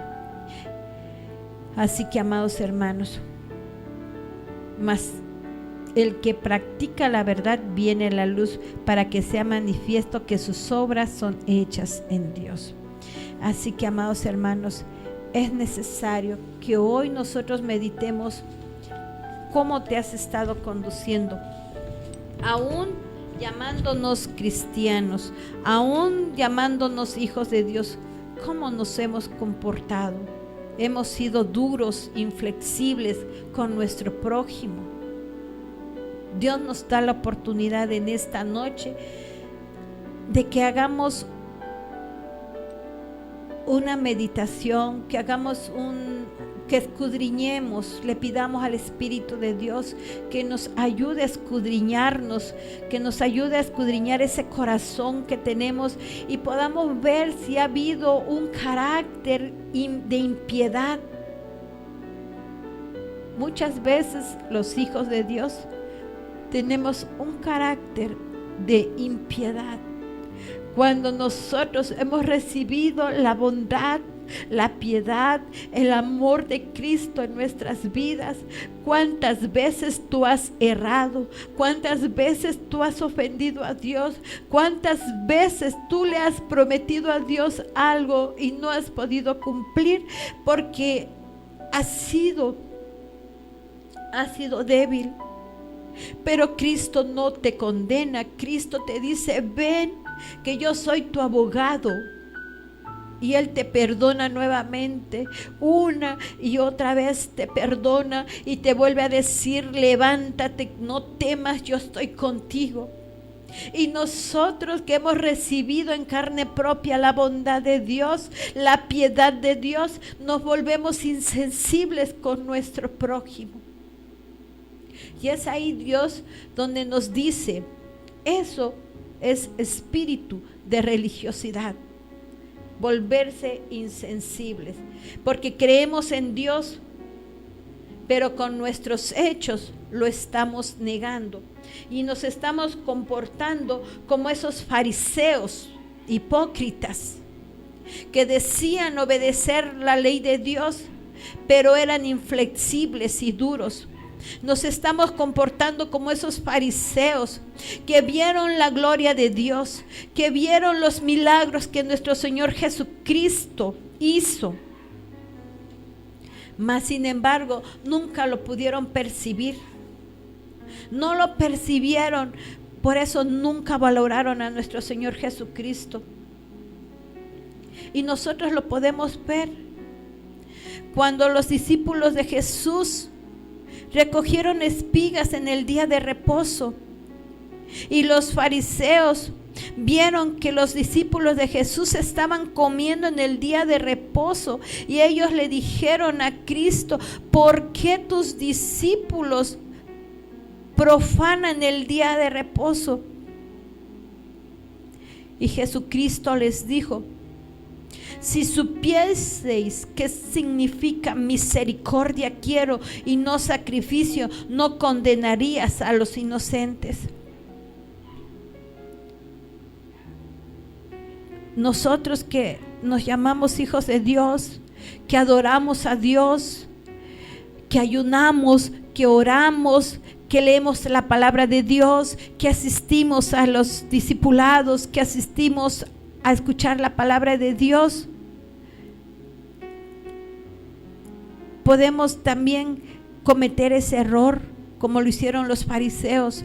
Así que, amados hermanos, mas el que practica la verdad viene a la luz, para que sea manifiesto que sus obras son hechas en Dios. Así que, amados hermanos, es necesario que hoy nosotros meditemos cómo te has estado conduciendo, aún llamándonos cristianos, aún llamándonos hijos de Dios. ¿Cómo nos hemos comportado? Hemos sido duros, inflexibles con nuestro prójimo. Dios nos da la oportunidad en esta noche de que hagamos una meditación, que escudriñemos, le pidamos al Espíritu de Dios que nos ayude a escudriñarnos, que nos ayude a escudriñar ese corazón que tenemos y podamos ver si ha habido un carácter de impiedad. Muchas veces los hijos de Dios tenemos un carácter de impiedad. Cuando nosotros hemos recibido la bondad, la piedad, el amor de Cristo en nuestras vidas, ¿cuántas veces tú has errado? ¿Cuántas veces tú has ofendido a Dios? ¿Cuántas veces tú le has prometido a Dios algo y no has podido cumplir porque has sido débil? Pero Cristo no te condena. Cristo te dice: ven, que yo soy tu abogado. Y Él te perdona nuevamente, una y otra vez te perdona y te vuelve a decir: levántate, no temas, yo estoy contigo. Y nosotros que hemos recibido en carne propia la bondad de Dios, la piedad de Dios, nos volvemos insensibles con nuestro prójimo. Y es ahí Dios donde nos dice: eso es espíritu de religiosidad, volverse insensibles, porque creemos en Dios, pero con nuestros hechos lo estamos negando y nos estamos comportando como esos fariseos hipócritas que decían obedecer la ley de Dios, pero eran inflexibles y duros. Nos estamos comportando como esos fariseos que vieron la gloria de Dios, que vieron los milagros que nuestro Señor Jesucristo hizo, mas sin embargo nunca lo pudieron percibir. No lo percibieron, por eso nunca valoraron a nuestro Señor Jesucristo. Y nosotros lo podemos ver cuando los discípulos de Jesús recogieron espigas en el día de reposo y los fariseos vieron que los discípulos de Jesús estaban comiendo en el día de reposo y ellos le dijeron a Cristo: ¿por qué tus discípulos profanan el día de reposo? Y Jesucristo les dijo: si supieseis qué significa misericordia quiero y no sacrificio, no condenarías a los inocentes. Nosotros que nos llamamos hijos de Dios, que adoramos a Dios, que ayunamos, que oramos, que leemos la palabra de Dios, que asistimos a los discipulados, que asistimos a escuchar la palabra de Dios, podemos también cometer ese error como lo hicieron los fariseos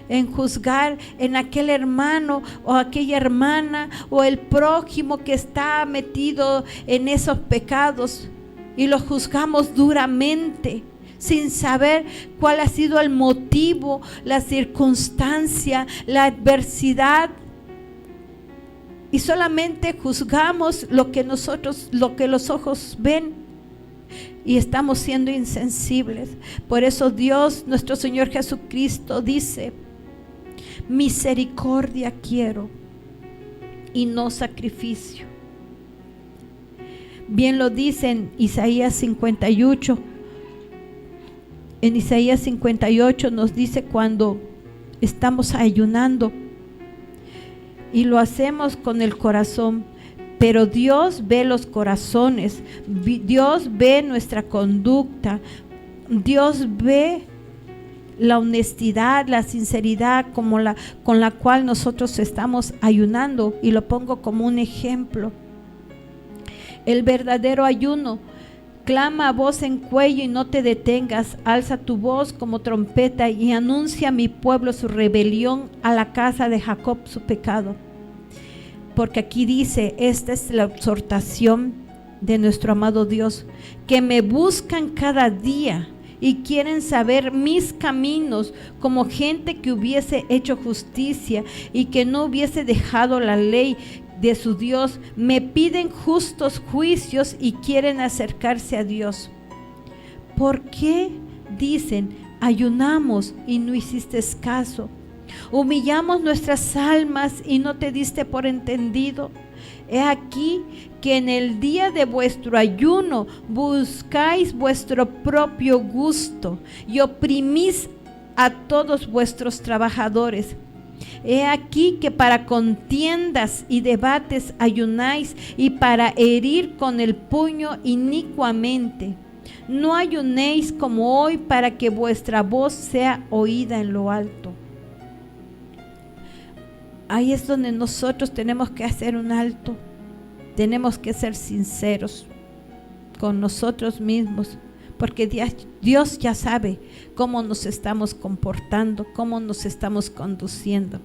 en juzgar en aquel hermano o aquella hermana o el prójimo que está metido en esos pecados y lo juzgamos duramente sin saber cuál ha sido el motivo, la circunstancia, la adversidad, y solamente juzgamos lo que los ojos ven, y estamos siendo insensibles. Por eso Dios, nuestro Señor Jesucristo, dice: misericordia quiero y no sacrificio. Bien lo dice en Isaías 58. En Isaías 58 nos dice, cuando estamos ayunando y lo hacemos con el corazón, pero Dios ve los corazones, Dios ve nuestra conducta, Dios ve la honestidad, la sinceridad con la cual nosotros estamos ayunando, y lo pongo como un ejemplo. El verdadero ayuno: clama a voz en cuello y no te detengas, alza tu voz como trompeta y anuncia a mi pueblo su rebelión, a la casa de Jacob su pecado. Porque aquí dice, esta es la exhortación de nuestro amado Dios: que me buscan cada día y quieren saber mis caminos, como gente que hubiese hecho justicia y que no hubiese dejado la ley de su Dios. Me piden justos juicios y quieren acercarse a Dios. ¿Por qué dicen: ayunamos y no hiciste caso? Humillamos nuestras almas y no te diste por entendido. He aquí que en el día de vuestro ayuno buscáis vuestro propio gusto y oprimís a todos vuestros trabajadores. He aquí que para contiendas y debates ayunáis, y para herir con el puño inicuamente. No ayunéis como hoy, para que vuestra voz sea oída en lo alto. Ahí es donde nosotros tenemos que hacer un alto. Tenemos que ser sinceros con nosotros mismos, porque Dios ya sabe cómo nos estamos comportando, cómo nos estamos conduciendo.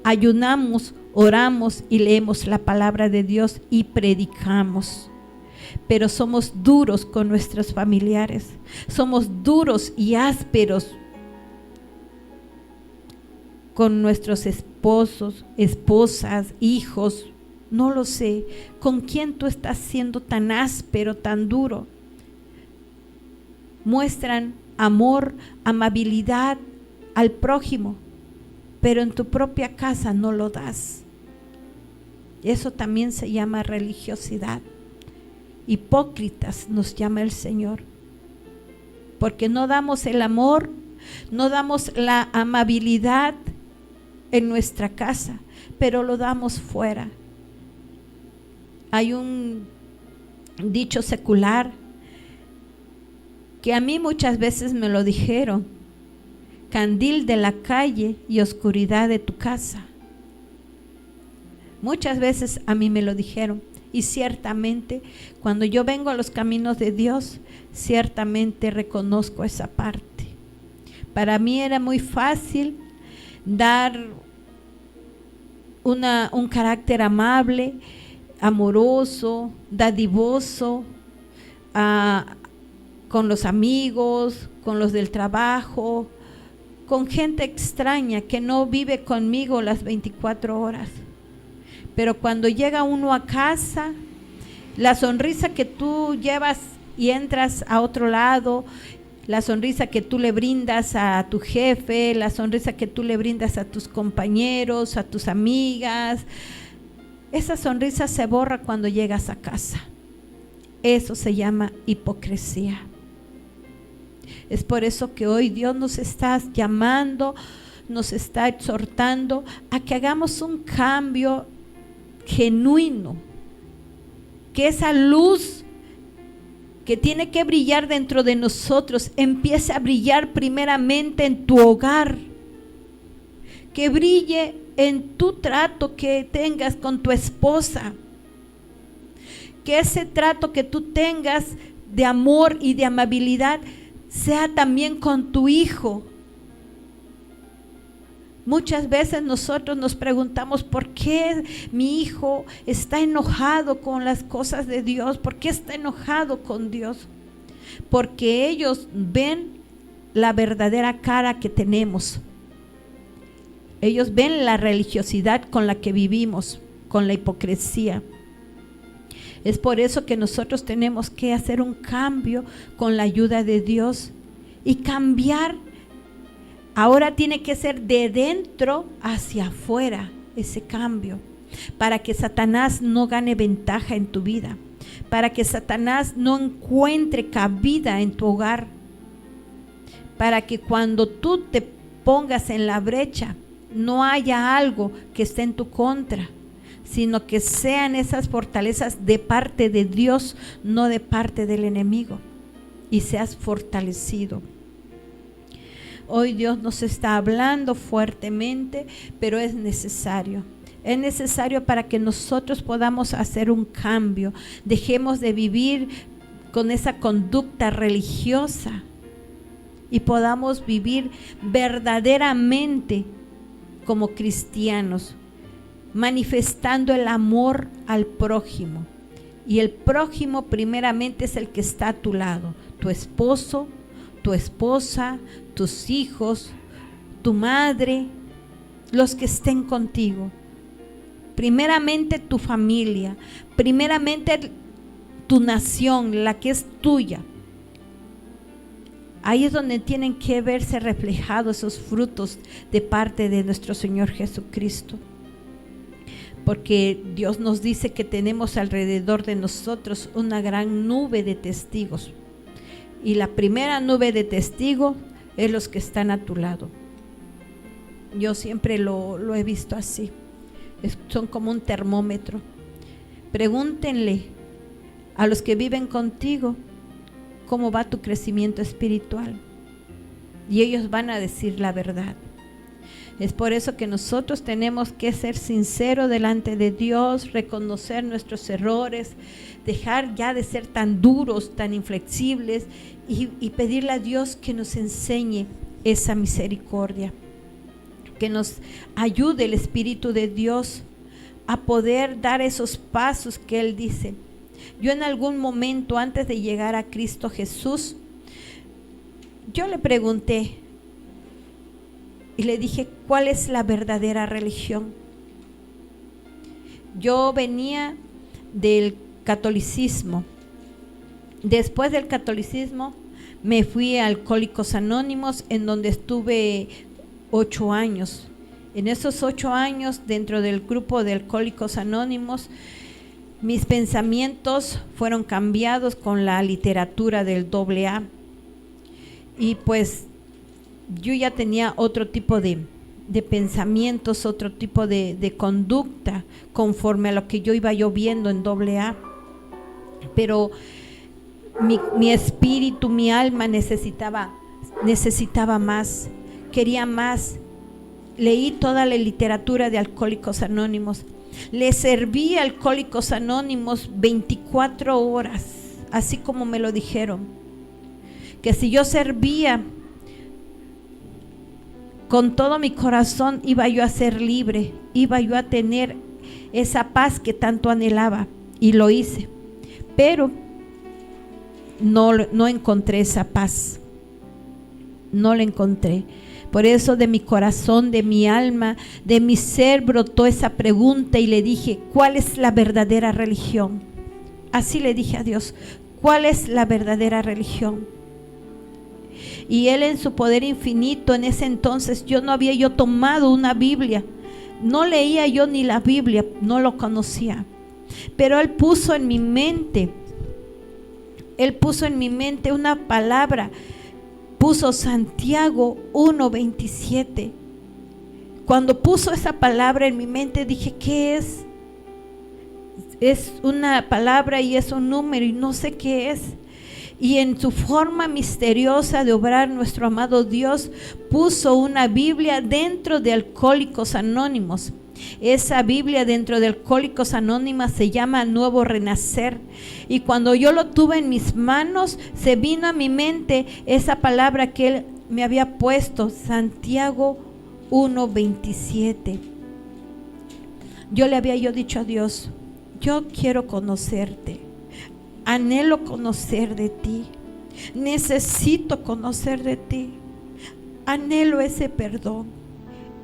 Ayunamos, oramos y leemos la palabra de Dios y predicamos, pero somos duros con nuestros familiares, somos duros y ásperos con nuestros esposos, esposas, hijos. No lo sé, ¿con quién tú estás siendo tan áspero, tan duro? Muestran amor, amabilidad al prójimo, pero en tu propia casa no lo das. Eso también se llama religiosidad. Hipócritas nos llama el Señor, porque no damos el amor, no damos la amabilidad en nuestra casa, pero lo damos fuera. Hay un dicho secular que a mí muchas veces me lo dijeron: candil de la calle y oscuridad de tu casa. Muchas veces a mí me lo dijeron, y ciertamente cuando yo vengo a los caminos de Dios, ciertamente reconozco esa parte. Para mí era muy fácil dar un carácter amable, amoroso, dadivoso, con los amigos, con los del trabajo, con gente extraña que no vive conmigo las 24 horas. Pero cuando llega uno a casa, la sonrisa que tú llevas y entras a otro lado, la sonrisa que tú le brindas a tu jefe, la sonrisa que tú le brindas a tus compañeros, a tus amigas, esa sonrisa se borra cuando llegas a casa. Eso se llama hipocresía. Es por eso que hoy Dios nos está llamando, nos está exhortando a que hagamos un cambio genuino, que esa luz que tiene que brillar dentro de nosotros empiece a brillar primeramente en tu hogar, que brille en tu trato que tengas con tu esposa, que ese trato que tú tengas de amor y de amabilidad sea también con tu hijo, Muchas veces nosotros nos preguntamos por qué mi hijo está enojado con las cosas de Dios, por qué está enojado con Dios. Porque ellos ven la verdadera cara que tenemos. Ellos ven la religiosidad con la que vivimos, con la hipocresía. Es por eso que nosotros tenemos que hacer un cambio con la ayuda de Dios y cambiar. Ahora tiene que ser de dentro hacia afuera ese cambio, para que Satanás no gane ventaja en tu vida, para que Satanás no encuentre cabida en tu hogar, para que cuando tú te pongas en la brecha no haya algo que esté en tu contra, sino que sean esas fortalezas de parte de Dios, no de parte del enemigo, y seas fortalecido. Hoy Dios nos está hablando fuertemente, pero es necesario. Es necesario para que nosotros podamos hacer un cambio. Dejemos de vivir con esa conducta religiosa y podamos vivir verdaderamente como cristianos, manifestando el amor al prójimo. Y el prójimo primeramente es el que está a tu lado, tu esposo, tu esposa, tus hijos, tu madre, los que estén contigo. Primeramente tu familia, primeramente tu nación, la que es tuya. Ahí es donde tienen que verse reflejados esos frutos de parte de nuestro Señor Jesucristo. Porque Dios nos dice que tenemos alrededor de nosotros una gran nube de testigos. Y la primera nube de testigos es los que están a tu lado. Yo siempre lo he visto así. Son como un termómetro. Pregúntenle a los que viven contigo cómo va tu crecimiento espiritual. Y ellos van a decir la verdad. Es por eso que nosotros tenemos que ser sinceros delante de Dios, reconocer nuestros errores, dejar ya de ser tan duros, tan inflexibles y pedirle a Dios que nos enseñe esa misericordia, que nos ayude el Espíritu de Dios a poder dar esos pasos que Él dice. Yo en algún momento antes de llegar a Cristo Jesús, yo le pregunté y le dije, ¿cuál es la verdadera religión? Yo venía del catolicismo. Después del catolicismo me fui a Alcohólicos Anónimos, en donde estuve 8 años. En esos 8 años, dentro del grupo de Alcohólicos Anónimos, mis pensamientos fueron cambiados con la literatura del AA. Y pues yo ya tenía otro tipo de pensamientos, otro tipo de conducta conforme a lo que yo iba viendo en AA. Pero mi espíritu, mi alma necesitaba más, quería más. Leí toda la literatura de Alcohólicos Anónimos. Le serví a Alcohólicos Anónimos 24 horas, así como me lo dijeron. Que si yo servía con todo mi corazón, iba yo a ser libre, iba yo a tener esa paz que tanto anhelaba, y lo hice. Pero no encontré esa paz, no la encontré. Por eso de mi corazón, de mi alma, de mi ser brotó esa pregunta y le dije, ¿cuál es la verdadera religión? Así le dije a Dios, ¿cuál es la verdadera religión? Y Él en su poder infinito, en ese entonces no había yo tomado una Biblia, no leía yo ni la Biblia, no lo conocía, pero Él puso en mi mente una palabra. Puso Santiago 1:27. Cuando puso esa palabra en mi mente, dije, ¿qué es? Es una palabra y es un número y no sé qué es. Y en su forma misteriosa de obrar, nuestro amado Dios puso una Biblia dentro de Alcohólicos Anónimos. Esa Biblia dentro de Alcohólicos Anónimos se llama Nuevo Renacer. Y cuando yo lo tuve en mis manos, se vino a mi mente esa palabra que Él me había puesto, Santiago 1:27. Yo le había dicho a Dios, yo quiero conocerte, anhelo conocer de ti, necesito conocer de ti, anhelo ese perdón,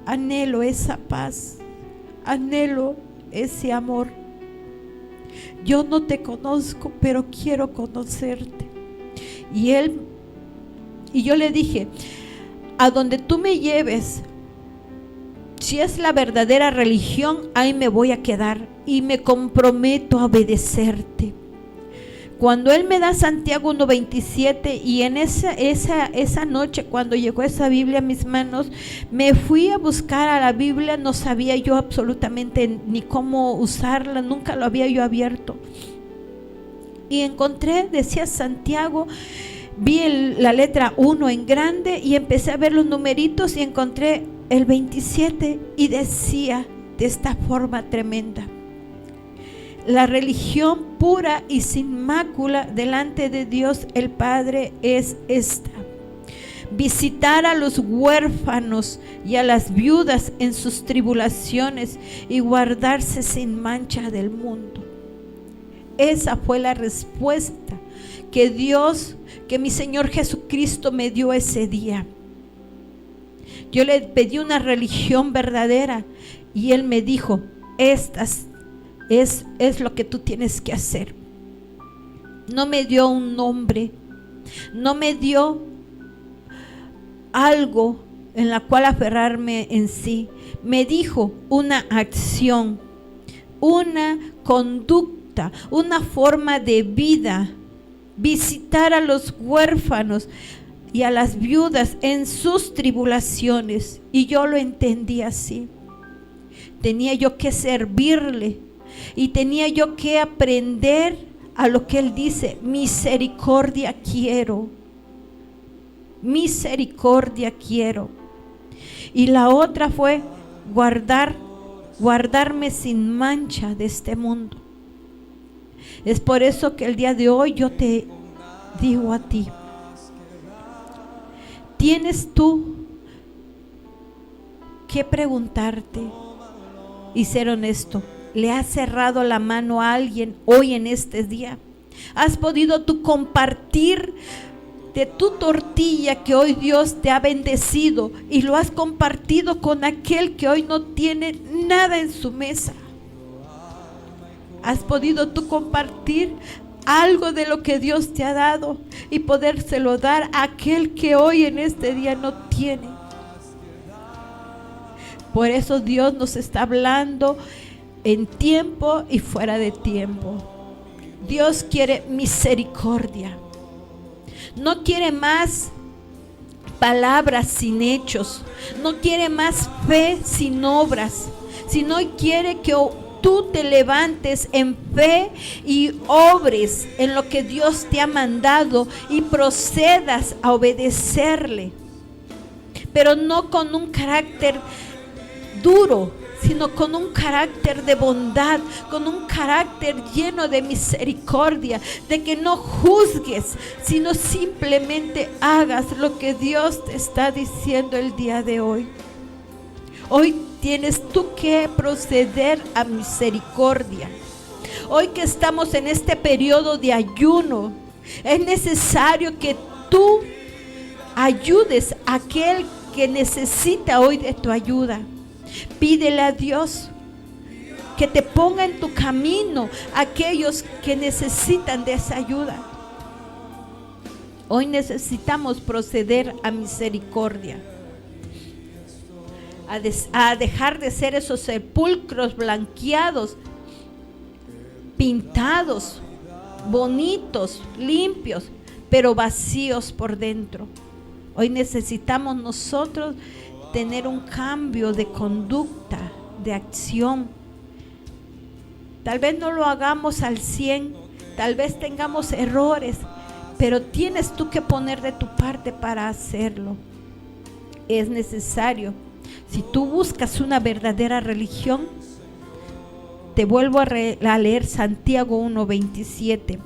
anhelo esa paz, anhelo ese amor. Yo no te conozco, pero quiero conocerte. Y yo le dije, a donde tú me lleves, si es la verdadera religión, ahí me voy a quedar y me comprometo a obedecerte. Cuando Él me da Santiago 1:27, y en esa noche, cuando llegó esa Biblia a mis manos, me fui a buscar a la Biblia. No sabía yo absolutamente ni cómo usarla, nunca lo había yo abierto. Y encontré, decía Santiago, vi la letra 1 en grande y empecé a ver los numeritos y encontré el 27 y decía de esta forma tremenda: la religión pura y sin mácula delante de Dios el Padre es esta: visitar a los huérfanos y a las viudas en sus tribulaciones y guardarse sin mancha del mundo. Esa fue la respuesta que mi Señor Jesucristo me dio ese día. Yo le pedí una religión verdadera y Él me dijo: estas es lo que tú tienes que hacer. No me dio un nombre, no me dio algo en la cual aferrarme en sí. Me dijo una acción, una conducta, una forma de vida: visitar a los huérfanos y a las viudas en sus tribulaciones. Y yo lo entendí así. Tenía yo que servirle y tenía yo que aprender a lo que Él dice: misericordia quiero, misericordia quiero. Y la otra fue guardarme sin mancha de este mundo. Es por eso que el día de hoy yo te digo a ti: tienes tú que preguntarte y ser honesto. ¿Le has cerrado la mano a alguien hoy en este día? ¿Has podido tú compartir de tu tortilla que hoy Dios te ha bendecido y lo has compartido con aquel que hoy no tiene nada en su mesa? ¿Has podido tú compartir algo de lo que Dios te ha dado y podérselo dar a aquel que hoy en este día no tiene? Por eso Dios nos está hablando en tiempo y fuera de tiempo. Dios quiere misericordia. No quiere más palabras sin hechos. No quiere más fe sin obras, sino quiere que tú te levantes en fe y obres en lo que Dios te ha mandado y procedas a obedecerle, pero no con un carácter duro, sino con un carácter de bondad, con un carácter lleno de misericordia, de que no juzgues, sino simplemente hagas lo que Dios te está diciendo el día de hoy. Hoy tienes tú que proceder a misericordia. Hoy que estamos en este periodo de ayuno, es necesario que tú ayudes a aquel que necesita hoy de tu ayuda. Pídele a Dios que te ponga en tu camino a aquellos que necesitan de esa ayuda. Hoy necesitamos proceder a misericordia, a dejar de ser esos sepulcros blanqueados, pintados, bonitos, limpios, pero vacíos por dentro. Hoy necesitamos nosotros tener un cambio de conducta, de acción. Tal vez no lo hagamos al 100, tal vez tengamos errores, pero tienes tú que poner de tu parte para hacerlo. Es necesario. Si tú buscas una verdadera religión, te vuelvo a leer Santiago 1:27.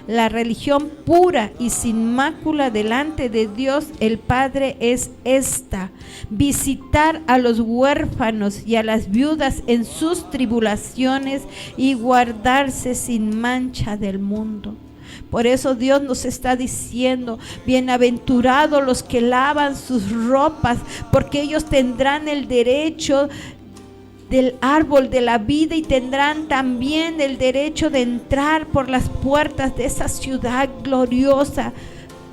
La religión pura y sin mácula delante de Dios el Padre es esta: visitar a los huérfanos y a las viudas en sus tribulaciones y guardarse sin mancha del mundo. Por eso Dios nos está diciendo: bienaventurados los que lavan sus ropas, porque ellos tendrán el derecho del árbol de la vida y tendrán también el derecho de entrar por las puertas de esa ciudad gloriosa,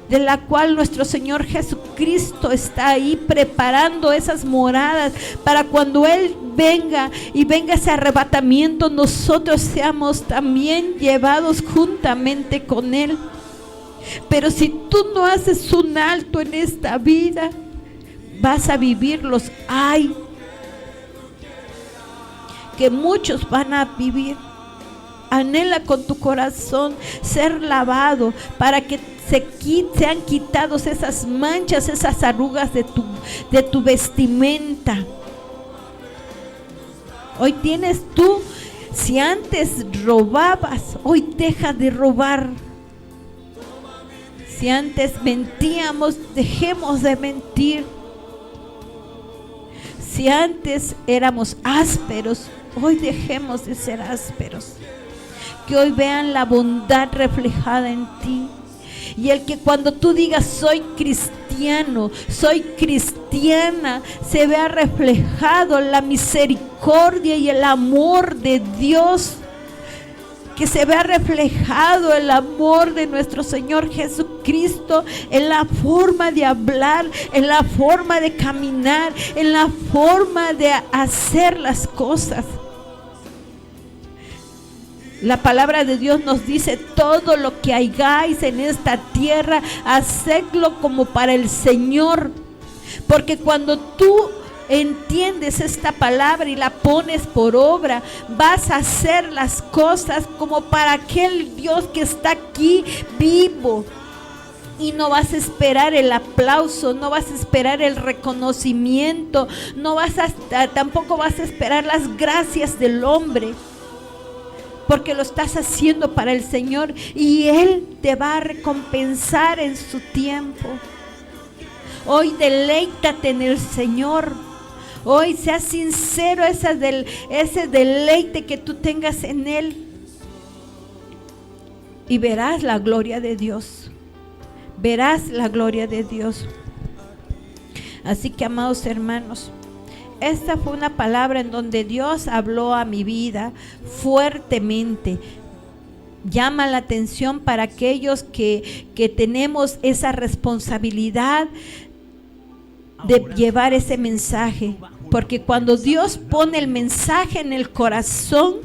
de la cual nuestro Señor Jesucristo está ahí preparando esas moradas para cuando Él venga y venga ese arrebatamiento, nosotros seamos también llevados juntamente con Él. Pero si tú no haces un alto en esta vida, vas a vivir los ay que muchos van a vivir. Anhela con tu corazón ser lavado para que sean quitados esas manchas, esas arrugas de tu vestimenta. Hoy tienes tú, si antes robabas, hoy deja de robar. Si antes mentíamos, dejemos de mentir. Si antes éramos ásperos, hoy dejemos de ser ásperos. Que hoy vean la bondad reflejada en ti. Y el que cuando tú digas soy cristiano, soy cristiana, se vea reflejado la misericordia y el amor de Dios. Que se vea reflejado el amor de nuestro Señor Jesucristo en la forma de hablar, en la forma de caminar, en la forma de hacer las cosas. La palabra de Dios nos dice: todo lo que hagáis en esta tierra, hacedlo como para el Señor. Porque cuando tú entiendes esta palabra y la pones por obra, vas a hacer las cosas como para aquel Dios que está aquí vivo. Y no vas a esperar el aplauso, no vas a esperar el reconocimiento, tampoco vas a esperar las gracias del hombre. Porque lo estás haciendo para el Señor y Él te va a recompensar en su tiempo. Hoy deleítate en el Señor. Hoy sea sincero ese deleite que tú tengas en Él. Y verás la gloria de Dios. Verás la gloria de Dios. Así que, amados hermanos, esta fue una palabra en donde Dios habló a mi vida fuertemente. Llama la atención para aquellos que tenemos esa responsabilidad de llevar ese mensaje. Porque cuando Dios pone el mensaje en el corazón,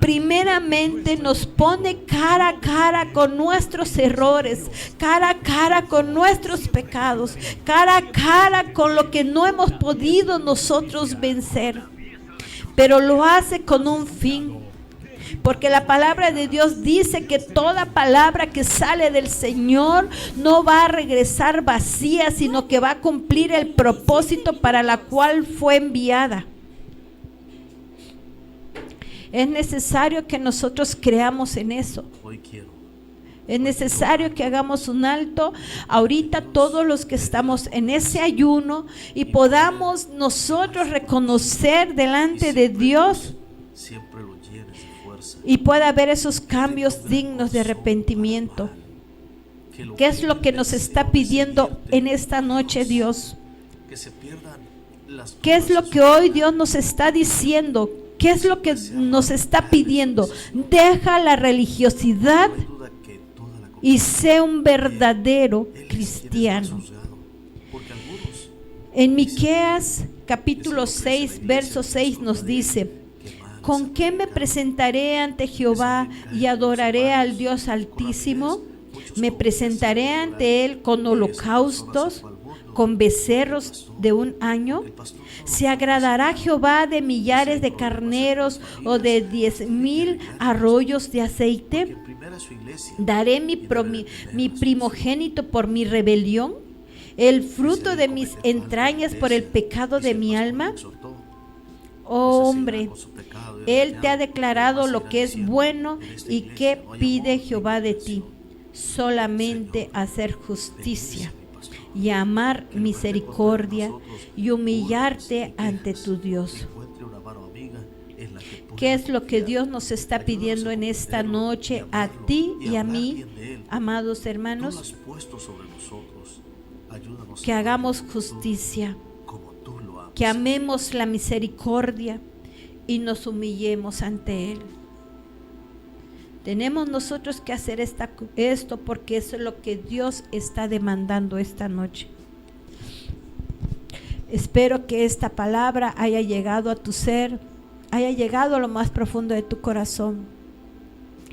primeramente nos pone cara a cara con nuestros errores, cara a cara con nuestros pecados, cara a cara con lo que no hemos podido nosotros vencer. Pero lo hace con un fin. Porque la palabra de Dios dice que toda palabra que sale del Señor no va a regresar vacía, sino que va a cumplir el propósito para la cual fue enviada. Es necesario que nosotros creamos en eso. Es necesario que hagamos un alto ahorita todos los que estamos en ese ayuno y podamos nosotros reconocer delante de Dios y pueda haber esos cambios dignos de arrepentimiento. ¿Qué es lo que nos está pidiendo en esta noche Dios? ¿Qué es lo que hoy Dios nos está diciendo? ¿Qué es lo que nos está pidiendo? Deja la religiosidad y sé un verdadero cristiano. En Miqueas capítulo 6, verso 6 nos dice: ¿con qué me presentaré ante Jehová y adoraré al Dios Altísimo? Me presentaré ante Él con holocaustos, con becerros de un año. ¿Se agradará Jehová de millares de carneros o de 10,000 arroyos de aceite? ¿Daré mi primogénito por mi rebelión, el fruto de mis entrañas por el pecado de mi alma? oh hombre, Él te ha declarado lo que es bueno y qué pide Jehová de ti. Solamente hacer justicia y amar misericordia y humillarte ante tu Dios. ¿Qué es lo que Dios nos está pidiendo en esta noche a ti y a mí, amados hermanos? Que hagamos justicia, que amemos la misericordia y nos humillemos ante Él. Tenemos nosotros que hacer esto porque eso es lo que Dios está demandando esta noche. Espero que esta palabra haya llegado a tu ser, haya llegado a lo más profundo de tu corazón,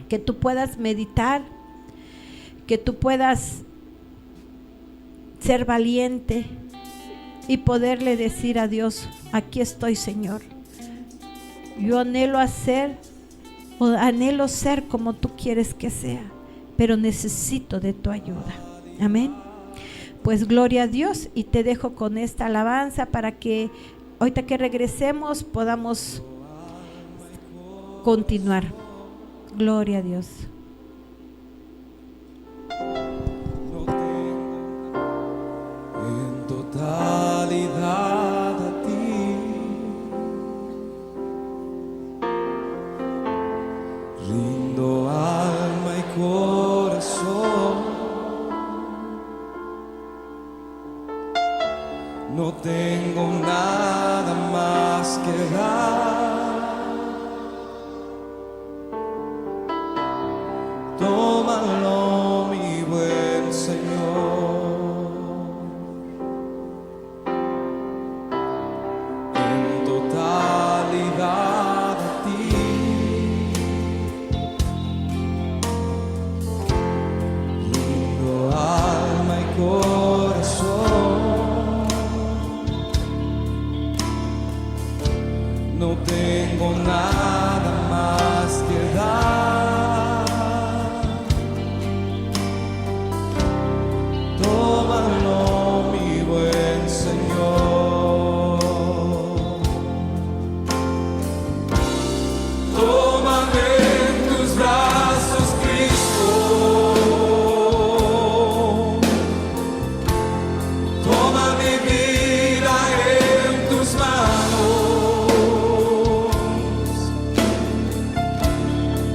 que tú puedas meditar, que tú puedas ser valiente y poderle decir a Dios: aquí estoy, Señor. Yo anhelo ser como tú quieres que sea, pero necesito de tu ayuda. Amén. Pues gloria a Dios, y te dejo con esta alabanza para que ahorita que regresemos podamos continuar. Gloria a Dios. No tengo en totalidad a ti, rindo alma y corazón. No tengo nada más que dar. Tómalo, mi buen Señor. En totalidad a ti rindo alma y corazón. No tengo nada más que dar. Tómalo, mi buen Señor. Tómame en tus brazos, Cristo. Toma mi vida en tus manos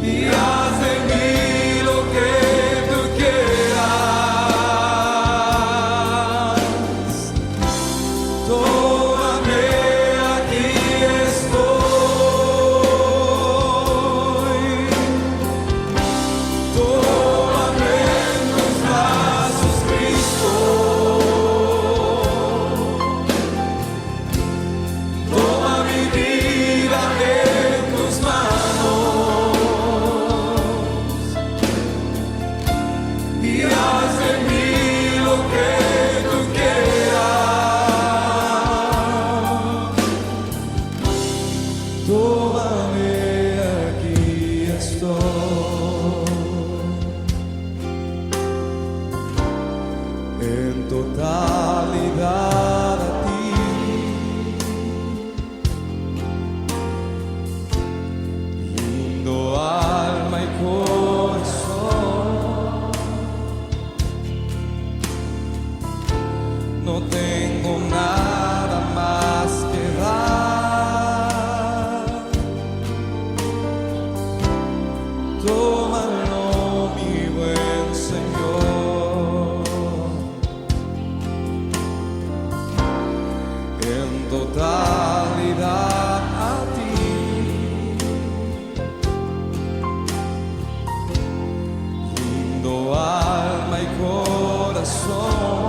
y haz de mí lo que tú quieras. Tómame, aquí estoy. Tómame en tus brazos, Cristo. Toma mi vida en tus manos y haz de mí lo que tú quieras. Tómame, aquí estoy. En totalidad a ti rindo alma y corazón. No tengo nada más que dar. Tómalo, mi buen Señor. En totalidad a ti rindo alma y corazón.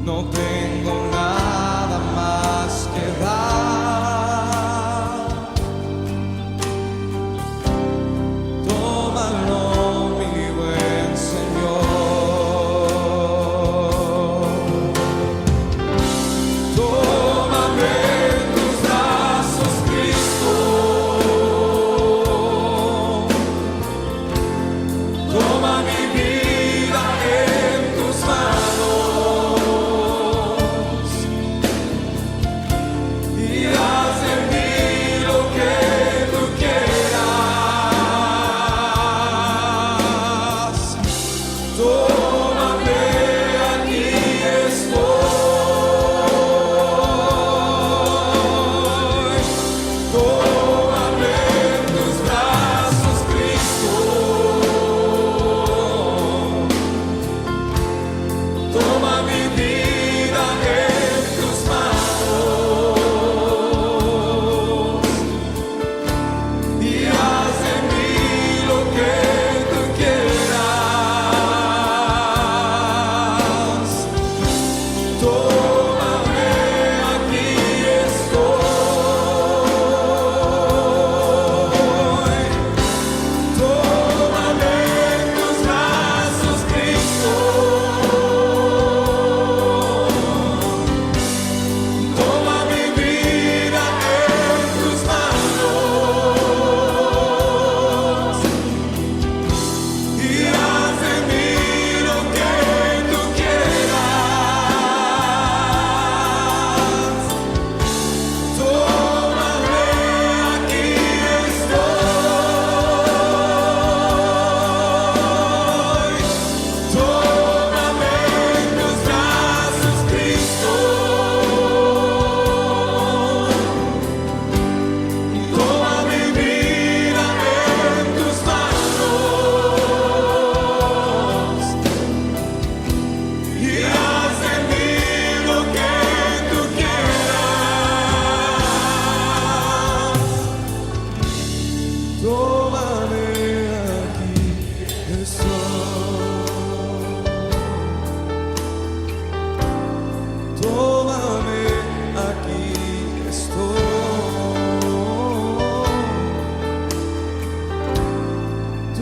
No tengo nada más que dar. Tómalo, mi buen Señor. Tómame en tus brazos, Cristo. Toma mi vida en tus manos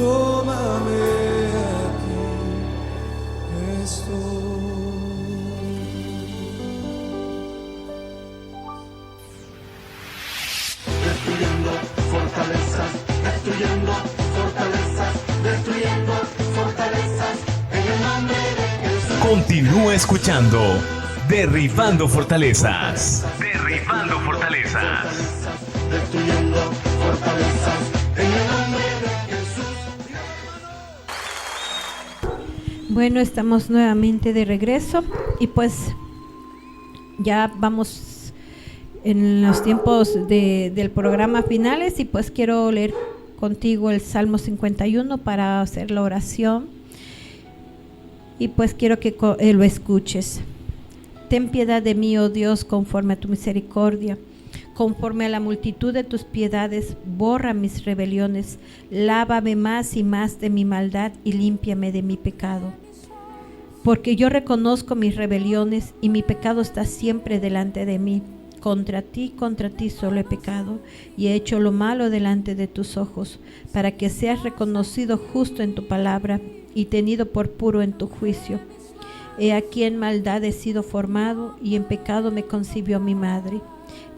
tómame aquí, estoy. Destruyendo fortalezas, destruyendo fortalezas, destruyendo fortalezas, en el nombre de Jesús. Continúa escuchando Derribando Fortalezas. Derribando Fortalezas. Destruyendo fortalezas, en el nombre de Jesús. Bueno, estamos nuevamente de regreso y pues ya vamos en los tiempos del programa finales y pues quiero leer contigo el Salmo 51 para hacer la oración y pues quiero que lo escuches. Ten piedad de mí, oh Dios, conforme a tu misericordia. Conforme a la multitud de tus piedades, borra mis rebeliones, lávame más y más de mi maldad y límpiame de mi pecado. Porque yo reconozco mis rebeliones y mi pecado está siempre delante de mí. Contra ti solo he pecado y he hecho lo malo delante de tus ojos, para que seas reconocido justo en tu palabra y tenido por puro en tu juicio. He aquí en maldad he sido formado y en pecado me concibió mi madre.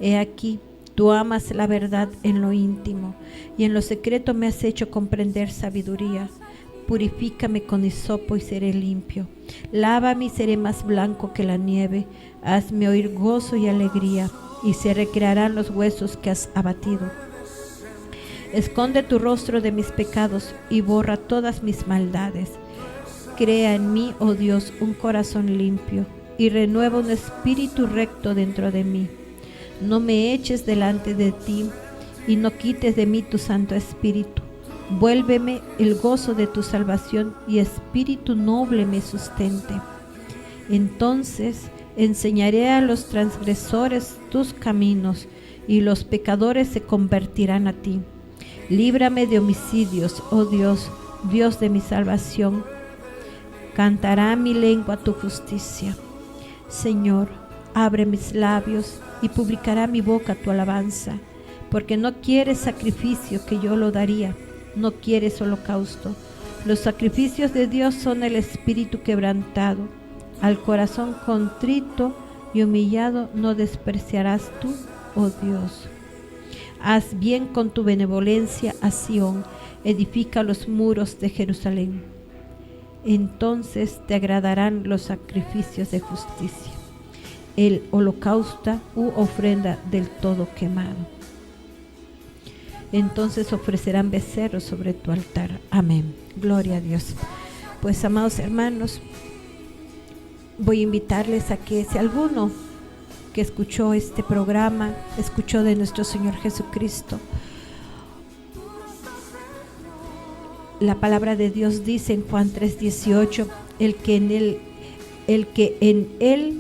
He aquí, tú amas la verdad en lo íntimo y en lo secreto me has hecho comprender sabiduría. Purifícame con hisopo y seré limpio. Lávame y seré más blanco que la nieve. Hazme oír gozo y alegría, y se recrearán los huesos que has abatido. Esconde tu rostro de mis pecados y borra todas mis maldades. Crea en mí, oh Dios, un corazón limpio, y renueva un espíritu recto dentro de mí. No me eches delante de ti, y no quites de mí tu Santo Espíritu. Vuélveme el gozo de tu salvación, y espíritu noble me sustente. Entonces enseñaré a los transgresores tus caminos, y los pecadores se convertirán a ti. Líbrame de homicidios, oh Dios, Dios de mi salvación. Cantará mi lengua tu justicia. Señor, abre mis labios, y publicará mi boca tu alabanza. Porque no quieres sacrificio, que yo lo daría, no quieres holocausto. Los sacrificios de Dios son el espíritu quebrantado. Al corazón contrito y humillado no despreciarás tú, oh Dios. Haz bien con tu benevolencia a Sión, edifica los muros de Jerusalén. Entonces te agradarán los sacrificios de justicia, el holocausto u ofrenda del todo quemado. Entonces ofrecerán becerros sobre tu altar. Amén. Gloria a Dios. Pues, amados hermanos, voy a invitarles a que si alguno que escuchó este programa, escuchó de nuestro Señor Jesucristo, la palabra de Dios dice en Juan 3:18, el que en él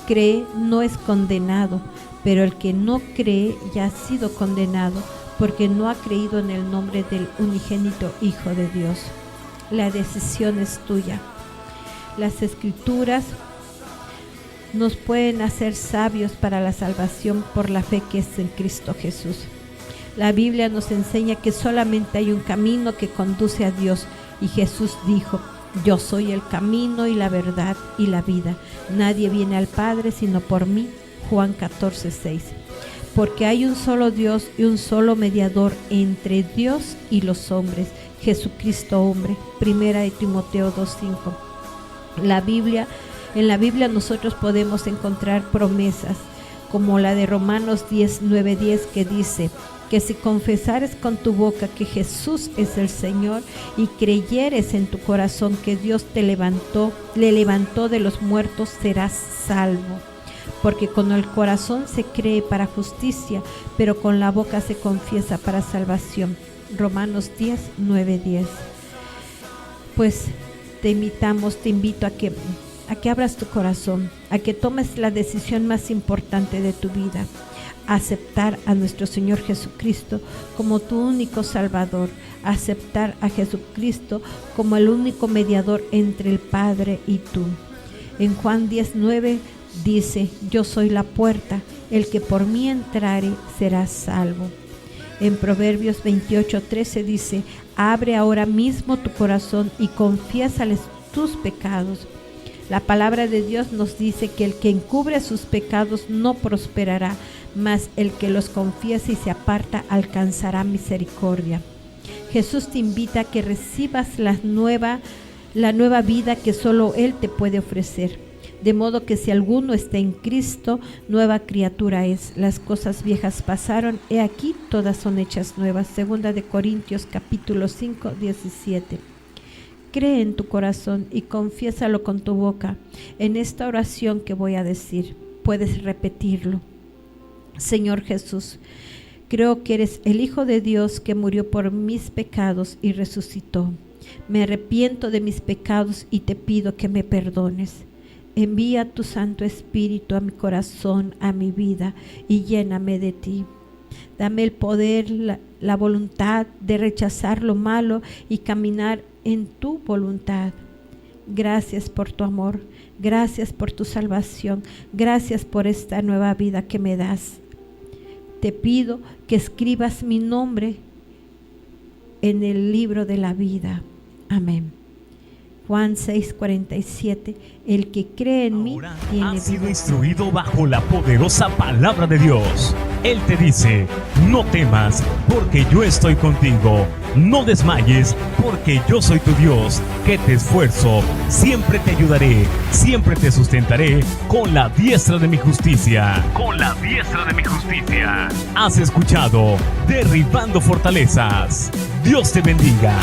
cree no es condenado, pero el que no cree ya ha sido condenado, porque no ha creído en el nombre del unigénito Hijo de Dios. La decisión es tuya. Las Escrituras nos pueden hacer sabios para la salvación por la fe que es en Cristo Jesús. La Biblia nos enseña que solamente hay un camino que conduce a Dios, y Jesús dijo: yo soy el camino y la verdad y la vida. Nadie viene al Padre sino por mí. Juan 14:6. Porque hay un solo Dios y un solo mediador entre Dios y los hombres, Jesucristo hombre. Primera de Timoteo 2:5. En la Biblia nosotros podemos encontrar promesas como la de Romanos 9:10, que dice que si confesares con tu boca que Jesús es el Señor y creyeres en tu corazón que Dios le levantó de los muertos, serás salvo. Porque con el corazón se cree para justicia, pero con la boca se confiesa para salvación. Romanos 9:10. Pues te invito a que abras tu corazón, a que tomes la decisión más importante de tu vida: aceptar a nuestro Señor Jesucristo como tu único Salvador, aceptar a Jesucristo como el único mediador entre el Padre y tú. En Juan 10:9 dice: yo soy la puerta, el que por mí entrare será salvo. En Proverbios 28:13 dice: abre ahora mismo tu corazón y confiésales tus pecados. La palabra de Dios nos dice que el que encubre sus pecados no prosperará, mas el que los confiesa y se aparta alcanzará misericordia. Jesús te invita a que recibas la nueva vida que solo Él te puede ofrecer. De modo que si alguno está en Cristo, nueva criatura es. Las cosas viejas pasaron, he aquí todas son hechas nuevas. 2 de Corintios capítulo 5, 17. Cree en tu corazón y confiésalo con tu boca. En esta oración que voy a decir, puedes repetirlo. Señor Jesús, creo que eres el Hijo de Dios que murió por mis pecados y resucitó. Me arrepiento de mis pecados y te pido que me perdones. Envía tu Santo Espíritu a mi corazón, a mi vida, y lléname de ti. Dame el poder, la voluntad de rechazar lo malo y caminar en tu voluntad. Gracias por tu amor, gracias por tu salvación, gracias por esta nueva vida que me das. Te pido que escribas mi nombre en el libro de la vida. Amén. Juan 6:47, el que cree en mí tiene has sido vida. instruido bajo la poderosa palabra de Dios. Él te dice: no temas, porque yo estoy contigo. No desmayes, porque yo soy tu Dios, que te esfuerzo. Siempre te ayudaré, siempre te sustentaré con la diestra de mi justicia. Con la diestra de mi justicia. Has escuchado Derribando Fortalezas. Dios te bendiga.